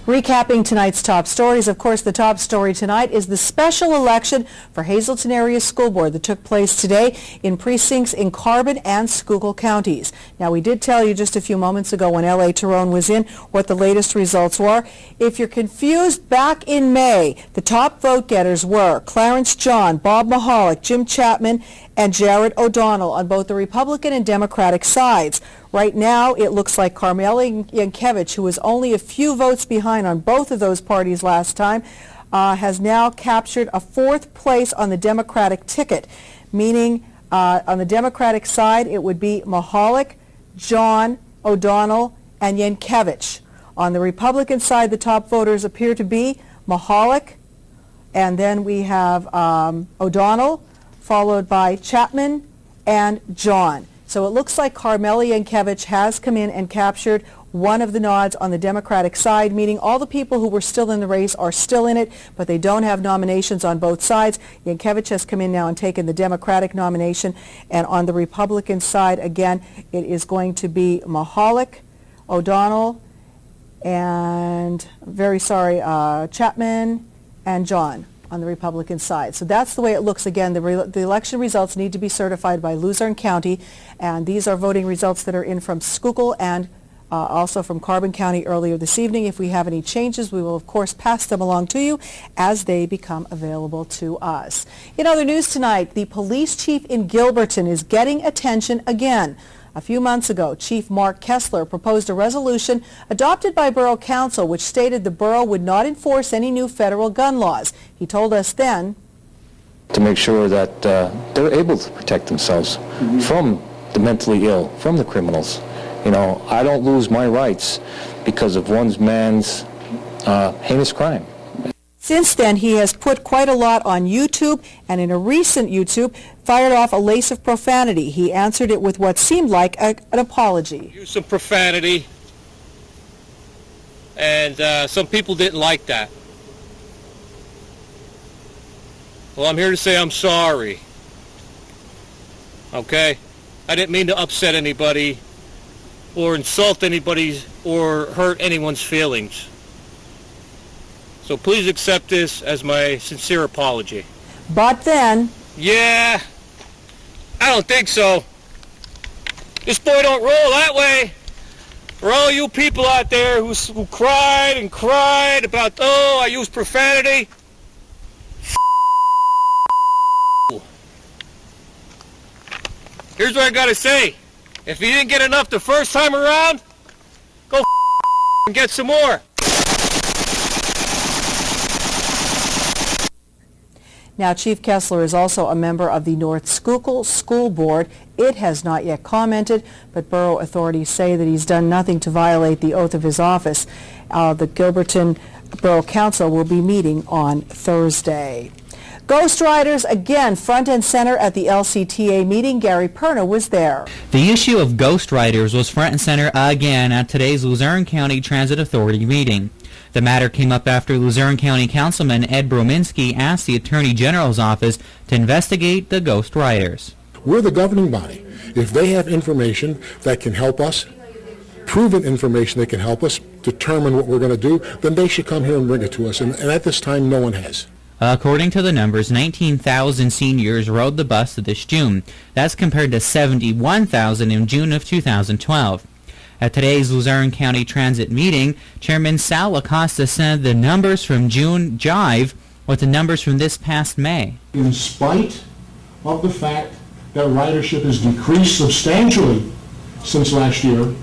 [SPEAKER 2] Recapping tonight's top stories, of course, the top story tonight is the special election for Hazleton Area School Board that took place today in precincts in Carbon and Schuylkill counties. Now, we did tell you just a few moments ago when L.A. Tyrone was in what the latest results were. If you're confused, back in May, the top vote getters were Clarence John, Bob Mahalik, Jim Chapman, and Jared O'Donnell on both the Republican and Democratic sides. Right now, it looks like Carmela Yankiewicz, who was only a few votes behind on both of those parties last time, has now captured a 4th place on the Democratic ticket, meaning on the Democratic side, it would be Mahalik, John, O'Donnell, and Yankiewicz. On the Republican side, the top voters appear to be Mahalik, and then we have O'Donnell, followed by Chapman and John. So it looks like Carmela Yankiewicz has come in and captured one of the nods on the Democratic side, meaning all the people who were still in the race are still in it, but they don't have nominations on both sides. Yankiewicz has come in now and taken the Democratic nomination, and on the Republican side, again, it is going to be Mahalik, O'Donnell, and, Chapman and John on the Republican side. So that's the way it looks. Again, the election results need to be certified by Luzerne County, and these are voting results that are in from Schuylkill and also from Carbon County earlier this evening. If we have any changes, we will, of course, pass them along to you as they become available to us. In other news tonight, the police chief in Gilberton is getting attention again. A few months ago, Chief Mark Kessler proposed a resolution adopted by Borough Council which stated the borough would not enforce any new federal gun laws. He told us then,
[SPEAKER 10] to make sure that they're able to protect themselves from the mentally ill, from the criminals. You know, I don't lose my rights because of one man's heinous crime.
[SPEAKER 2] Since then, he has put quite a lot on YouTube, and in a recent YouTube, fired off a lace of profanity. He answered it with what seemed like an apology.
[SPEAKER 11] Use some profanity, and some people didn't like that. Well, I'm here to say I'm sorry. Okay? I didn't mean to upset anybody or insult anybody or hurt anyone's feelings. So please accept this as my sincere apology.
[SPEAKER 2] But then...
[SPEAKER 11] Yeah, I don't think so. This boy don't roll that way. For all you people out there who cried and cried about, oh, I used profanity. Here's what I gotta say. If you didn't get enough the first time around, go and get some more.
[SPEAKER 2] Now, Chief Kessler is also a member of the North Schuylkill School Board. It has not yet commented, but borough authorities say that he's done nothing to violate the oath of his office. The Gilberton Borough Council will be meeting on Thursday. Ghost Riders again front and center at the LCTA meeting. Gary Perna was there.
[SPEAKER 12] The issue of Ghost Riders was front and center again at today's Luzerne County Transit Authority meeting. The matter came up after Luzerne County Councilman Ed Brominski asked the Attorney General's office to investigate the Ghost Riders.
[SPEAKER 13] We're the governing body. If they have information that can help us, proven information that can help us determine what we're going to do, then they should come here and bring it to us. And at this time, no one has.
[SPEAKER 12] According to the numbers, 19,000 seniors rode the bus this June. That's compared to 71,000 in June of 2012. At today's Luzerne County Transit meeting, Chairman Sal Acosta said the numbers from June jive with the numbers from this past May.
[SPEAKER 13] In spite of the fact that ridership has decreased substantially since last year,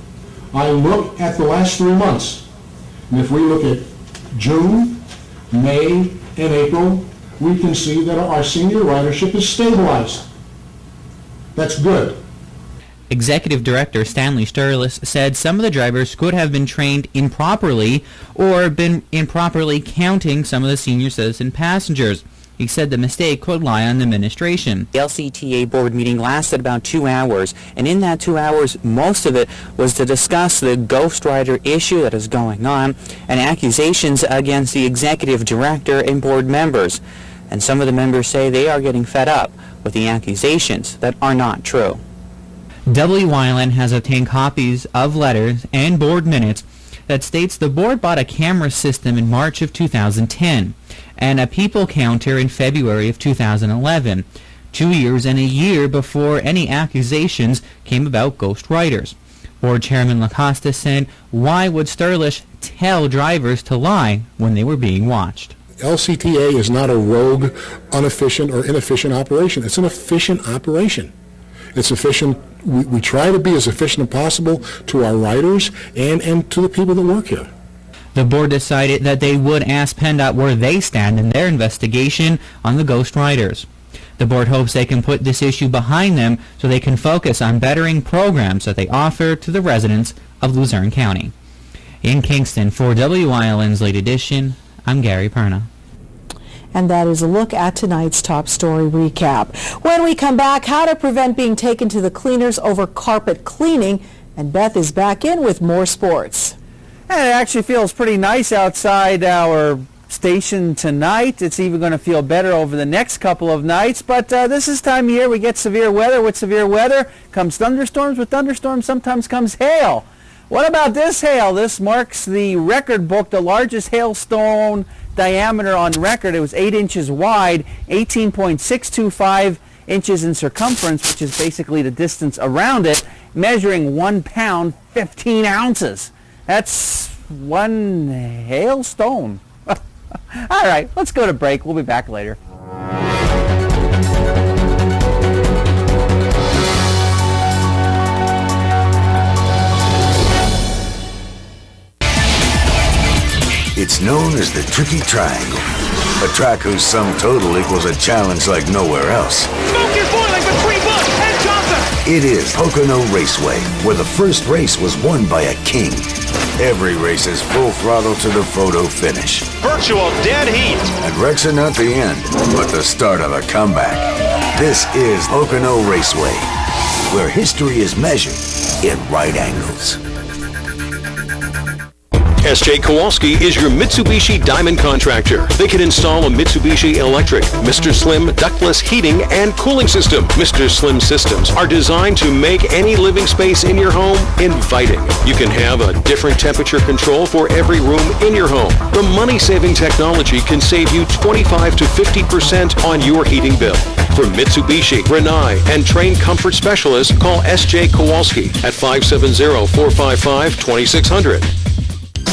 [SPEAKER 13] I look at the last 3 months, and if we look at June, May, and April, we can see that our senior ridership is stabilized. That's good.
[SPEAKER 12] Executive Director Stanley Sturlis said some of the drivers could have been trained improperly or been improperly counting some of the senior citizen passengers. He said the mistake could lie on the administration.
[SPEAKER 8] The LCTA board meeting lasted about 2 hours, and in that 2 hours, most of it was to discuss the Ghost Rider issue that is going on and accusations against the executive director and board members. And some of the members say they are getting fed up with the accusations that are not true.
[SPEAKER 12] WYLN has obtained copies of letters and board minutes that states the board bought a camera system in March of 2010 and a people counter in February of 2011, 2 years and a year before any accusations came about Ghost Riders. Board Chairman Lacosta said, why would Sturlish tell drivers to lie when they were being watched?
[SPEAKER 13] LCTA is not a rogue, inefficient, or inefficient operation. It's an efficient operation. It's efficient. We try to be as efficient as possible to our riders and to the people that work here.
[SPEAKER 12] The board decided that they would ask PennDOT where they stand in their investigation on the Ghost Riders. The board hopes they can put this issue behind them so they can focus on bettering programs that they offer to the residents of Luzerne County. In Kingston, for WYLN's Late Edition, I'm Gary Perna.
[SPEAKER 2] And that is a look at tonight's top story recap. When we come back, how to prevent being taken to the cleaners over carpet cleaning. And Beth is back in with more sports.
[SPEAKER 18] And it actually feels pretty nice outside our station tonight. It's even going to feel better over the next couple of nights. But this is time of year we get severe weather. With severe weather comes thunderstorms. With thunderstorms sometimes comes hail. What about this hail? This marks the record book, the largest hailstone diameter on record. It was 8 inches wide, 18.625 inches in circumference, which is basically the distance around it, measuring 1 pound, 15 ounces. That's one hailstone. All right, let's go to break. We'll be back later.
[SPEAKER 9] It's known as the Tricky Triangle, a track whose sum total equals a challenge like nowhere else.
[SPEAKER 14] Smoke is boiling between Bush and Johnson!
[SPEAKER 9] It is Pocono Raceway, where the first race was won by a king. Every race is full throttle to the photo finish.
[SPEAKER 4] Virtual dead heat.
[SPEAKER 9] And wrecks are not the end, but the start of a comeback. This is Pocono Raceway, where history is measured in right angles.
[SPEAKER 4] S.J. Kowalski is your Mitsubishi Diamond contractor. They can install a Mitsubishi electric, Mr. Slim ductless heating and cooling system. Mr. Slim systems are designed to make any living space in your home inviting. You can have a different temperature control for every room in your home. The money-saving technology can save you 25 to 50% on your heating bill. For Mitsubishi, Rinnai, and trained comfort specialists, call S.J. Kowalski at 570-455-2600.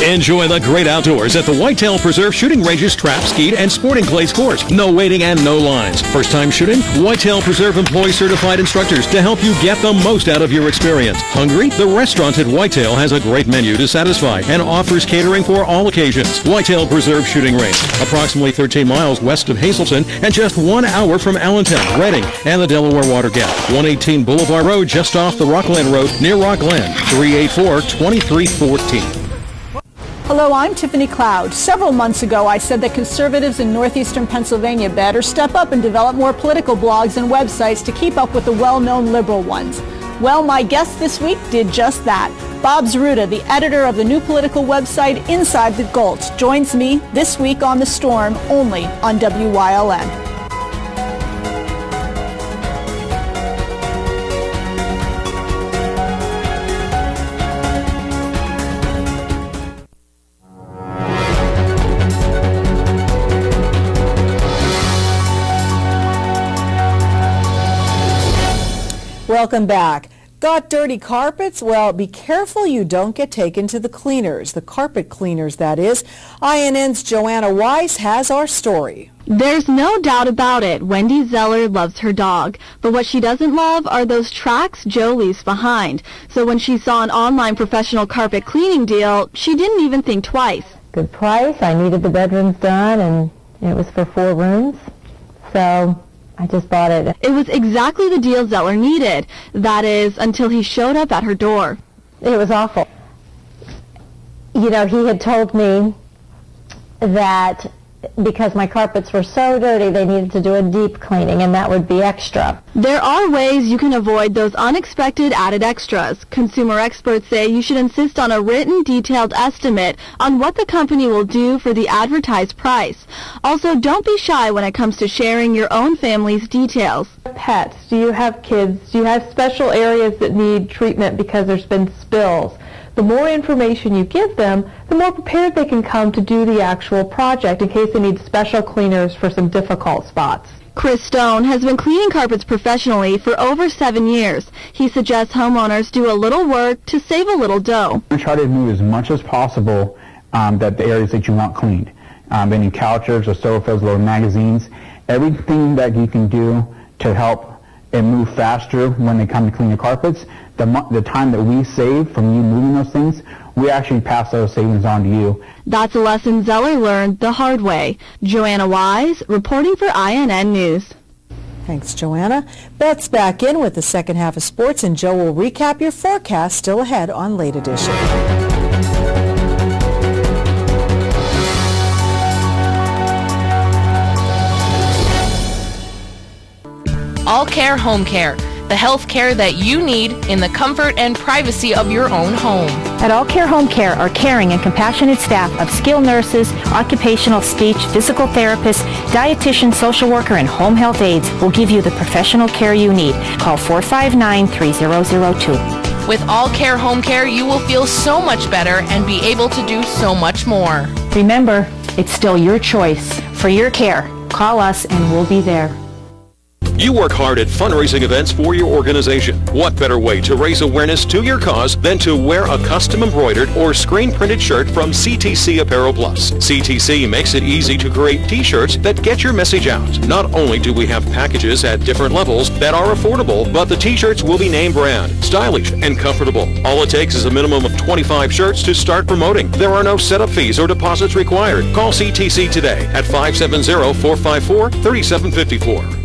[SPEAKER 4] Enjoy the great outdoors at the Whitetail Preserve Shooting Range's Trap, Skeet, and Sporting Clays course. No waiting and no lines. First time shooting? Whitetail Preserve employs certified instructors to help you get the most out of your experience. Hungry? The restaurant at Whitetail has a great menu to satisfy and offers catering for all occasions. Whitetail Preserve Shooting Range, approximately 13 miles west of Hazleton and just 1 hour from Allentown, Reading, and the Delaware Water Gap. 118 Boulevard Road, just off the Rockland Road near Rockland. 384-2314.
[SPEAKER 15] Hello, I'm Tiffany Cloud. Several months ago, I said that conservatives in northeastern Pennsylvania better step up and develop more political blogs and websites to keep up with the well-known liberal ones. Well, my guest this week did just that. Bob Zaruta, the editor of the new political website Inside the Gulch, joins me this week on The Storm, only on WYLN.
[SPEAKER 2] Welcome back. Got dirty carpets? Well, be careful you don't get taken to the cleaners, the carpet cleaners, that is. INN's Joanna Weiss has our story.
[SPEAKER 16] There's no doubt about it. Wendy Zeller loves her dog. But what she doesn't love are those tracks Joe leaves behind. So when she saw an online professional carpet cleaning deal, she didn't even think twice.
[SPEAKER 17] Good price. I needed the bedrooms done, and it was for 4 rooms. So I just bought it.
[SPEAKER 16] It was exactly the deal Zeller needed. That is, until he showed up at her door.
[SPEAKER 17] It was awful. You know, he had told me that because my carpets were so dirty, they needed to do a deep cleaning, and that would be extra.
[SPEAKER 16] There are ways you can avoid those unexpected added extras. Consumer experts say you should insist on a written, detailed estimate on what the company will do for the advertised price. Also, don't be shy when it comes to sharing your own family's details.
[SPEAKER 17] Pets, do you have kids? Do you have special areas that need treatment because there's been spills? The more information you give them, the more prepared they can come to do the actual project in case they need special cleaners for some difficult spots.
[SPEAKER 16] Chris Stone has been cleaning carpets professionally for over 7 years. He suggests homeowners do a little work to save a little dough.
[SPEAKER 24] Try to move as much as possible that the areas that you want cleaned. Any couches or sofas, little magazines, everything that you can do to help and move faster when they come to clean the carpets. The time that we save from you moving those things, we actually pass those savings on to you.
[SPEAKER 16] That's a lesson Zeller learned the hard way. Joanna Wise, reporting for INN News.
[SPEAKER 2] Thanks, Joanna. Beth's back in with the second half of sports, and Joe will recap your forecast still ahead on Late Edition.
[SPEAKER 25] All Care Home Care, the health care that you need in the comfort and privacy of your own home.
[SPEAKER 26] At All Care Home Care, our caring and compassionate staff of skilled nurses, occupational speech, physical therapists, dietitian, social worker, and home health aides will give you the professional care you need. Call 459-3002.
[SPEAKER 25] With All Care Home Care, you will feel so much better and be able to do so much more.
[SPEAKER 26] Remember, it's still your choice. For your care, call us and we'll be there.
[SPEAKER 4] You work hard at fundraising events for your organization. What better way to raise awareness to your cause than to wear a custom embroidered or screen printed shirt from CTC Apparel Plus. CTC makes it easy to create t-shirts that get your message out. Not only do we have packages at different levels that are affordable, but the t-shirts will be name brand, stylish, and comfortable. All it takes is a minimum of 25 shirts to start promoting. There are no setup fees or deposits required. Call CTC today at 570-454-3754.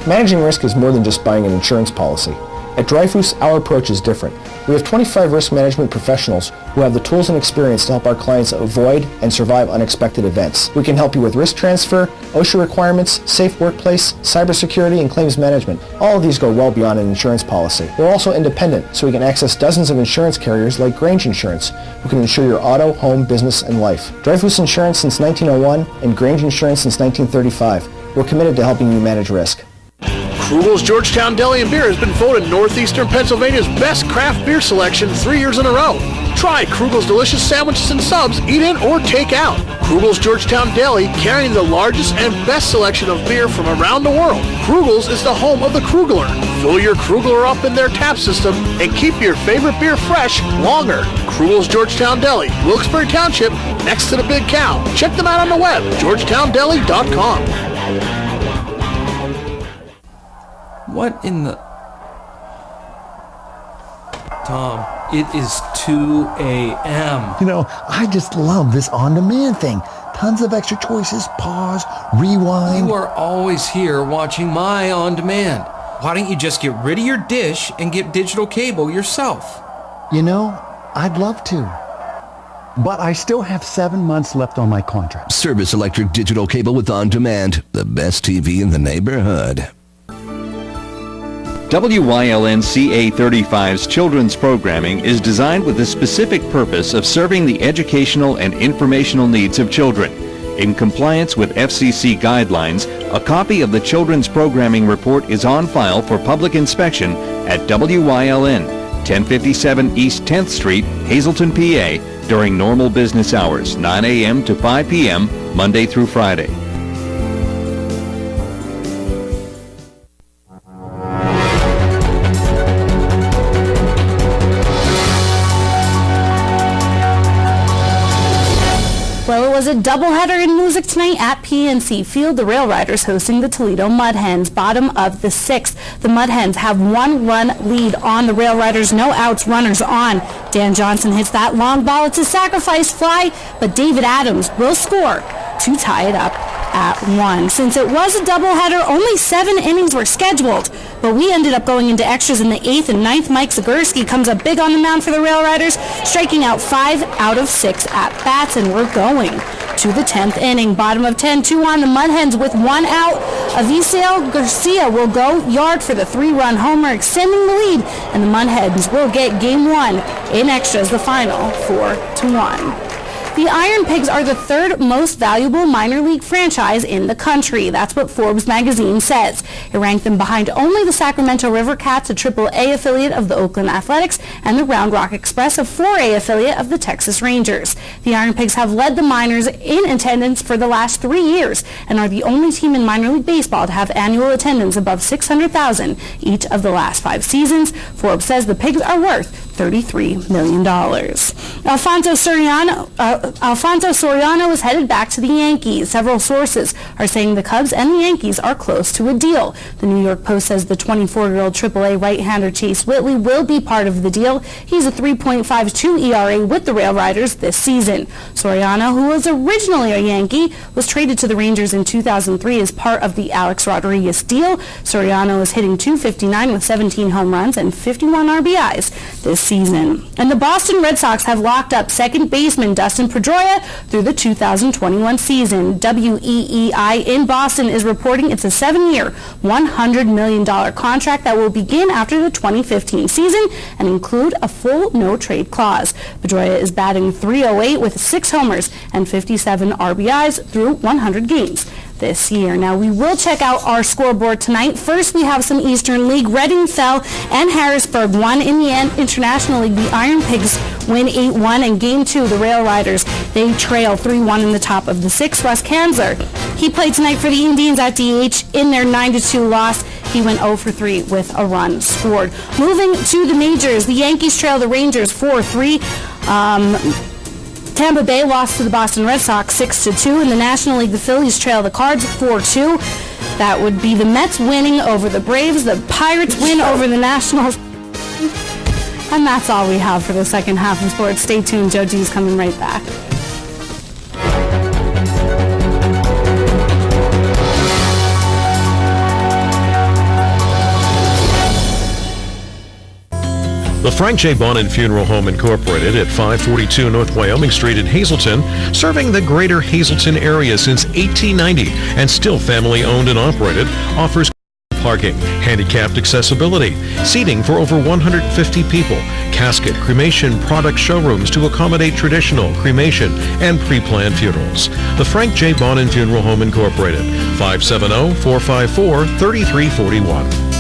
[SPEAKER 1] Managing risk is more than just buying an insurance policy. At Dreyfus, our approach is different. We have 25 risk management professionals who have the tools and experience to help our clients avoid and survive unexpected events. We can help you with risk transfer, OSHA requirements, safe workplace, cybersecurity, and claims management. All of these go well beyond an insurance policy. We're also independent, so we can access dozens of insurance carriers like Grange Insurance, who can insure your auto, home, business, and life. Dreyfus Insurance since 1901 and Grange Insurance since 1935. We're committed to helping you manage risk.
[SPEAKER 3] Krugel's Georgetown Deli and Beer has been voted Northeastern Pennsylvania's best craft beer selection 3 years in a row. Try Krugel's delicious sandwiches and subs, eat in or take out. Krugel's Georgetown Deli, carrying the largest and best selection of beer from around the world. Krugel's is the home of the Krugler. Fill your Krugler up in their tap system and keep your favorite beer fresh longer. Krugel's Georgetown Deli, Wilkes-Barre Township, next to the Big Cow. Check them out on the web, georgetowndeli.com.
[SPEAKER 6] What in the... Tom, it is 2 a.m.
[SPEAKER 19] You know, I just love this on-demand thing. Tons of extra choices, pause, rewind.
[SPEAKER 6] You are always here watching my on-demand. Why don't you just get rid of your dish and get digital cable yourself?
[SPEAKER 19] You know, I'd love to. But I still have 7 months left on my contract.
[SPEAKER 20] Service Electric Digital Cable with On-Demand. The best TV in the neighborhood.
[SPEAKER 7] WYLN-CA35's children's programming is designed with the specific purpose of serving the educational and informational needs of children. In compliance with FCC guidelines, a copy of the children's programming report is on file for public inspection at WYLN, 1057 East 10th Street, Hazleton, PA, during normal business hours, 9 a.m. to 5 p.m., Monday through Friday.
[SPEAKER 23] Well, it was a doubleheader in music tonight at PNC Field. The Rail Riders hosting the Toledo Mud Hens, bottom of the 6th. The Mud Hens have 1-run lead on the Rail Riders, no outs, runners on. Dan Johnson hits that long ball. It's a sacrifice fly, but David Adams will score to tie it up at 1. Since it was a doubleheader, only 7 innings were scheduled, but we ended up going into extras in the 8th and 9th. Mike Zagurski comes up big on the mound for the Rail Riders, striking out 5 out of 6 at-bats, and we're going to the 10th inning. Bottom of 10, 2 on. The Mud Hens with 1 out. Avisail Garcia will go yard for the 3-run homer, extending the lead, and the Mud Hens will get game 1 in extras, the final 4-1. The Iron Pigs are the 3rd most valuable minor league franchise in the country. That's what Forbes magazine says. It ranked them behind only the Sacramento River Cats, a AAA affiliate of the Oakland Athletics, and the Round Rock Express, a 4A affiliate of the Texas Rangers. The Iron Pigs have led the minors in attendance for the last 3 years and are the only team in minor league baseball to have annual attendance above 600,000 each of the last 5 seasons. Forbes says the Pigs are worth $33 million. Alfonso Soriano is headed back to the Yankees. Several sources are saying the Cubs and the Yankees are close to a deal. The New York Post says the 24-year-old AAA right-hander Chase Whitley will be part of the deal. He's a 3.52 ERA with the Rail Riders this season. Soriano, who was originally a Yankee, was traded to the Rangers in 2003 as part of the Alex Rodriguez deal. Soriano is hitting .259 with 17 home runs and 51 RBIs this season. And the Boston Red Sox have locked up second baseman Dustin Pedroia through the 2021 season. WEEI in Boston is reporting it's a 7-year, $100 million contract that will begin after the 2015 season and include a full no-trade clause. Pedroia is batting .308 with 6 homers and 57 RBIs through 100 games this year. Now, we will check out our scoreboard tonight. First, we have some Eastern League. Reading fell and Harrisburg won. In the end, International League, the Iron Pigs win 8-1. And Game 2, the Rail Riders, they trail 3-1 in the top of the 6th. Russ Kanzler, he played tonight for the Indians at DH in their 9-2 loss. He went 0 for 3 with a run scored. Moving to the majors, the Yankees trail the Rangers 4-3. Tampa Bay lost to the Boston Red Sox 6-2. In the National League, the Phillies trail the Cards 4-2. That would be the Mets winning over the Braves, the Pirates win over the Nationals. And that's all we have for the second half of sports. Stay tuned. Joe G's coming right back.
[SPEAKER 4] The Frank J. Bonin Funeral Home Incorporated at 542 North Wyoming Street in Hazleton, serving the greater Hazleton area since 1890 and still family owned and operated, offers
[SPEAKER 5] parking, handicapped accessibility, seating for over 150 people, casket, cremation product showrooms to accommodate traditional, cremation, and pre-planned funerals. The Frank J. Bonin Funeral Home Incorporated, 570-454-3341.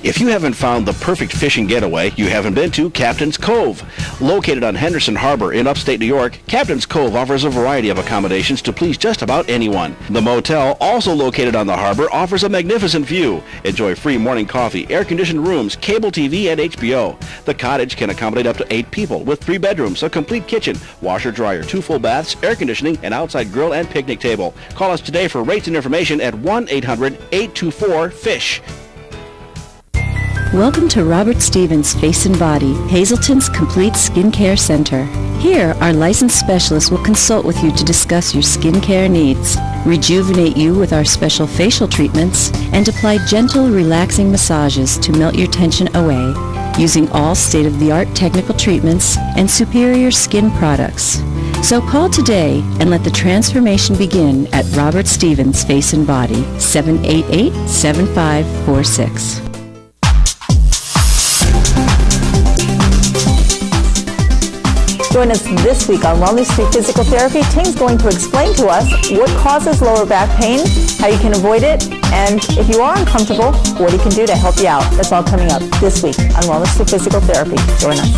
[SPEAKER 8] If you haven't found the perfect fishing getaway, you haven't been to Captain's Cove. Located on Henderson Harbor in upstate New York, Captain's Cove offers a variety of accommodations to please just about anyone. The motel, also located on the harbor, offers a magnificent view. Enjoy free morning coffee, air-conditioned rooms, cable TV, and HBO. The cottage can accommodate up to 8 people with 3 bedrooms, a complete kitchen, washer, dryer, 2 full baths, air conditioning, and outside grill and picnic table. Call us today for rates and information at 1-800-824-FISH.
[SPEAKER 10] Welcome to Robert Stevens Face and Body, Hazelton's complete skincare center. Here, our licensed specialists will consult with you to discuss your skincare needs, rejuvenate you with our special facial treatments, and apply gentle, relaxing massages to melt your tension away, using all state-of-the-art technical treatments and superior skin products. So call today and let the transformation begin at Robert Stevens Face and Body, 788-7546.
[SPEAKER 11] Join us this week on Wellness Through Physical Therapy. Tim's going to explain to us what causes lower back pain, how you can avoid it, and if you are uncomfortable, what he can do to help you out. That's all coming up this week on Wellness Through Physical Therapy. Join us.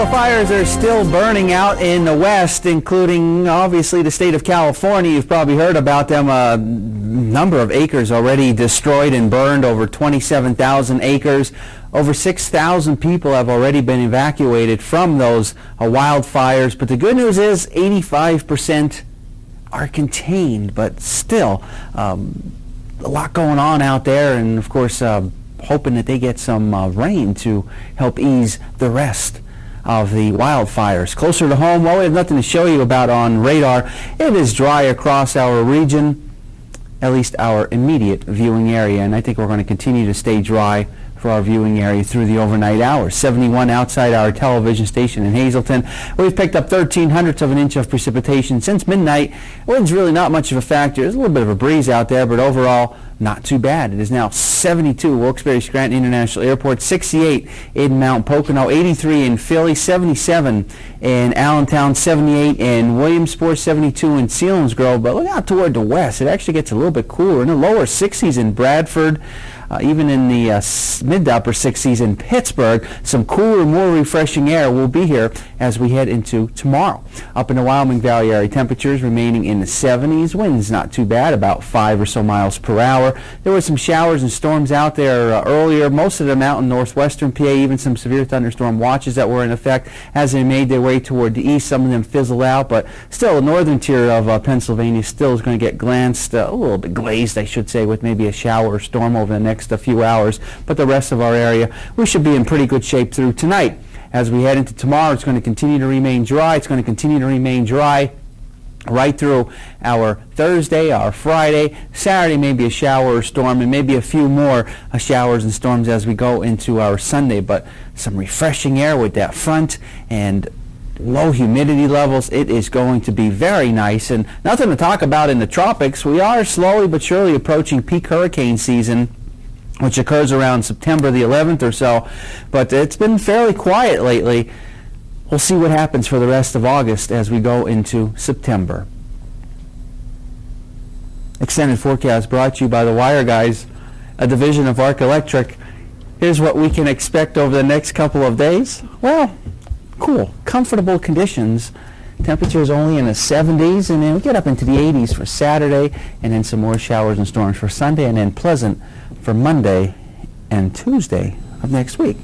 [SPEAKER 18] Fires are still burning out in the west, including obviously the state of California. You've probably heard about them. A number of acres already destroyed and burned, over 27,000 acres. Over 6,000 people have already been evacuated from those wildfires. But the good news is 85% are contained, but still a lot going on out there, and of course hoping that they get some rain to help ease the rest of the wildfires. Closer to home, well, we have nothing to show you about on radar. It is dry across our region, at least our immediate viewing area, and I think we're going to continue to stay dry for our viewing area through the overnight hours. 71 outside our television station in Hazelton. We've picked up 0.13 of an inch of precipitation since midnight. Wind's really not much of a factor. There's a little bit of a breeze out there, but overall, not too bad. It is now 72 Wilkes-Barre-Scranton International Airport, 68 in Mount Pocono, 83 in Philly, 77 in Allentown, 78 in Williamsport, 72 in Selinsgrove. But look out toward the west. It actually gets a little bit cooler. In the lower 60s in Bradford, even in the mid to upper 60s in Pittsburgh. Some cooler, more refreshing air will be here as we head into tomorrow. Up in the Wyoming Valley area, temperatures remaining in the 70s. Winds not too bad, about 5 or so miles per hour. There were some showers and storms out there earlier, most of them out in northwestern PA, even some severe thunderstorm watches that were in effect as they made their way toward the east. Some of them fizzled out, but still the northern tier of Pennsylvania still is going to get glanced, a little bit glazed, I should say, with maybe a shower or storm over the next few hours. But the rest of our area, we should be in pretty good shape through tonight. As we head into tomorrow, it's going to continue to remain dry. It's going to continue to remain dry right through our Thursday, our Friday, Saturday, maybe a shower or storm, and maybe a few more showers and storms as we go into our Sunday. But some refreshing air with that front and low humidity levels. It is going to be very nice, and nothing to talk about in the tropics. We are slowly but surely approaching peak hurricane season, which occurs around September the 11th or so, but it's been fairly quiet lately. We'll see what happens for the rest of August as we go into September. Extended forecast brought to you by the Wire Guys, a division of Arc Electric. Here's what we can expect over the next couple of days. Well, cool, comfortable conditions. Temperatures only in the 70s, and then we get up into the 80s for Saturday, and then some more showers and storms for Sunday, and then pleasant for Monday and Tuesday of next week.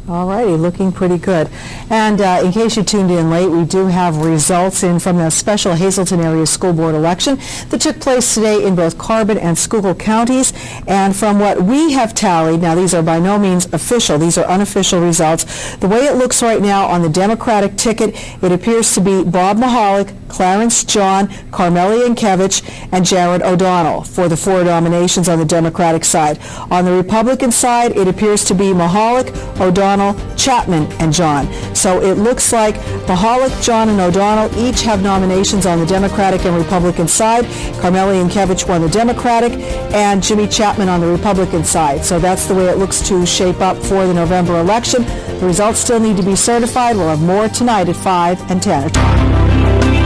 [SPEAKER 2] All righty, looking pretty good. And in case you tuned in late, we do have results in from the special Hazleton area school board election that took place today in both Carbon and Schuylkill counties. And from what we have tallied, now these are by no means official, these are unofficial results. The way it looks right now on the Democratic ticket, it appears to be Bob Mahalik, Clarence John, Carmeli Yankevich, and Jared O'Donnell for the 4 nominations on the Democratic side. On the Republican side, it appears to be Mahalik, O'Donnell, Chapman, and John. So it looks like Mahalik, John, and O'Donnell each have nominations on the Democratic and Republican side. Carmeli Yankevich won the Democratic, and Jimmy Chapman on the Republican side. So that's the way it looks to shape up for the November election. The results still need to be certified. We'll have more tonight at 5 and 10.